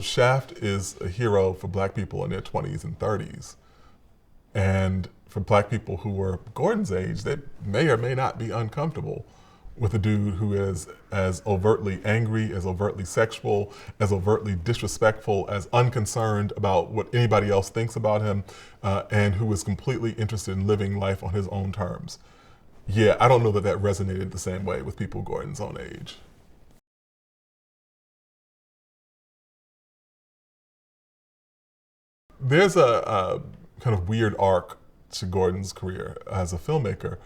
S1: Shaft is a hero for black people in their 20s and 30s. And for black people who were Gordon's age, they may or may not be uncomfortable with a dude who is as overtly angry, as overtly sexual, as overtly disrespectful, as unconcerned about what anybody else thinks about him, and who is completely interested in living life on his own terms. Yeah, I don't know that resonated the same way with people Gordon's own age. There's a kind of weird arc to Gordon's career as a filmmaker,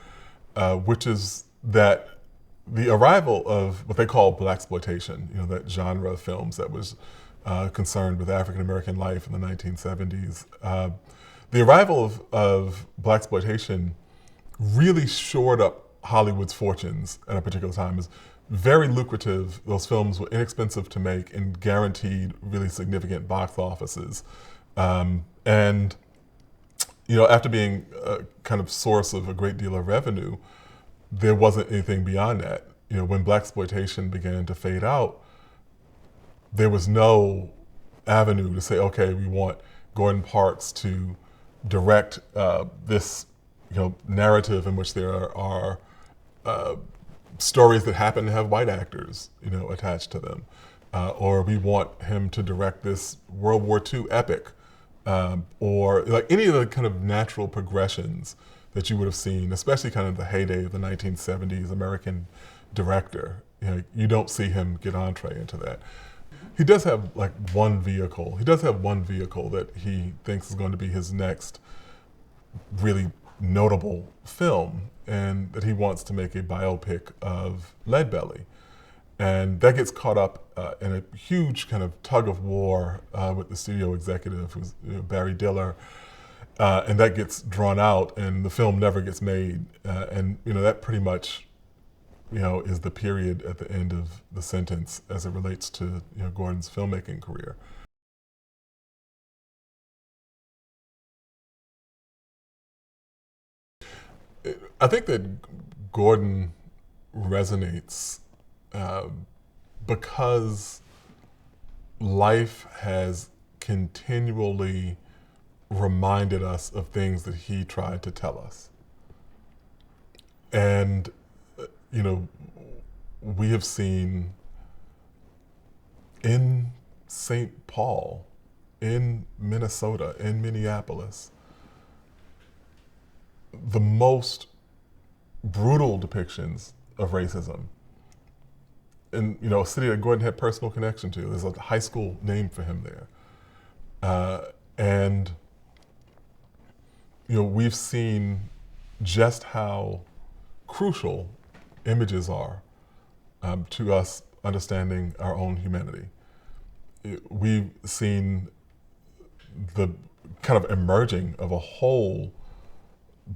S1: which is that the arrival of what they call blaxploitation, that genre of films that was concerned with African American life in the 1970s, the arrival of blaxploitation really shored up Hollywood's fortunes at a particular time. Is very lucrative. Those films were inexpensive to make and guaranteed really significant box offices. And after being a kind of source of a great deal of revenue, there wasn't anything beyond that. When blaxploitation began to fade out, there was no avenue to say, okay, we want Gordon Parks to direct this narrative in which there are stories that happen to have white actors attached to them, or we want him to direct this World War II epic, or like any of the kind of natural progressions that you would have seen, especially kind of the heyday of the 1970s American director. You don't see him get entree into that. He does have like one vehicle. He does have one vehicle that he thinks is going to be his next really notable film, and that he wants to make a biopic of Leadbelly. And that gets caught up in a huge kind of tug of war with the studio executive, who's Barry Diller, and that gets drawn out, and the film never gets made. And that pretty much is the period at the end of the sentence as it relates to Gordon's filmmaking career. I think that Gordon resonates because life has continually reminded us of things that he tried to tell us. And, we have seen in St. Paul, in Minnesota, in Minneapolis, the most brutal depictions of racism. In a city that Gordon had personal connection to. There's a high school named for him there. And we've seen just how crucial images are to us understanding our own humanity. We've seen the kind of emerging of a whole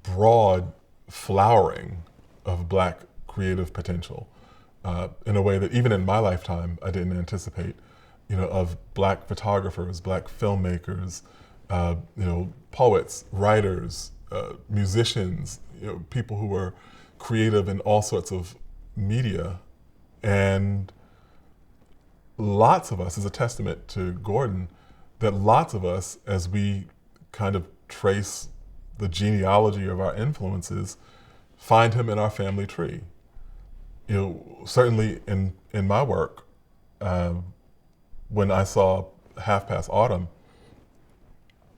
S1: broad flowering of Black creative potential in a way that even in my lifetime I didn't anticipate, of Black photographers, Black filmmakers, poets, writers, musicians, people who were creative in all sorts of media. And lots of us, is a testament to Gordon, that lots of us, as we kind of trace the genealogy of our influences, find him in our family tree. Certainly in my work, when I saw Half Past Autumn,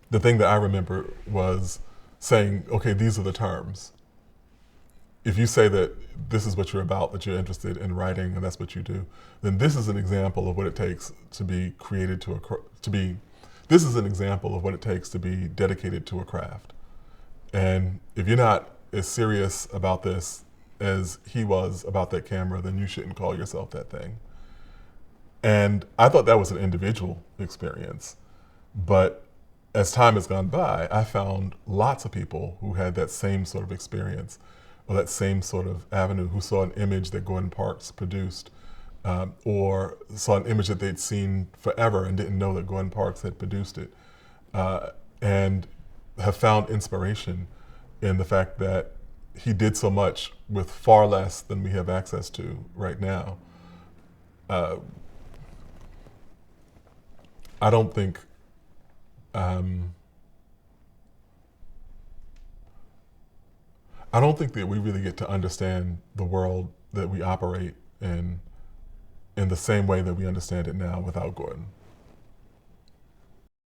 S1: the thing that I remember was saying, okay, these are the terms. If you say that this is what you're about, that you're interested in writing, and that's what you do, then this is an example of what it takes to be created this is an example of what it takes to be dedicated to a craft. And if you're not as serious about this as he was about that camera, then you shouldn't call yourself that thing. And I thought that was an individual experience. But as time has gone by, I found lots of people who had that same sort of experience, or that same sort of avenue, who saw an image that Gordon Parks produced, or saw an image that they'd seen forever and didn't know that Gordon Parks had produced it, and have found inspiration in the fact that he did so much with far less than we have access to right now. I don't think that we really get to understand the world that we operate in the same way that we understand it now without Gordon.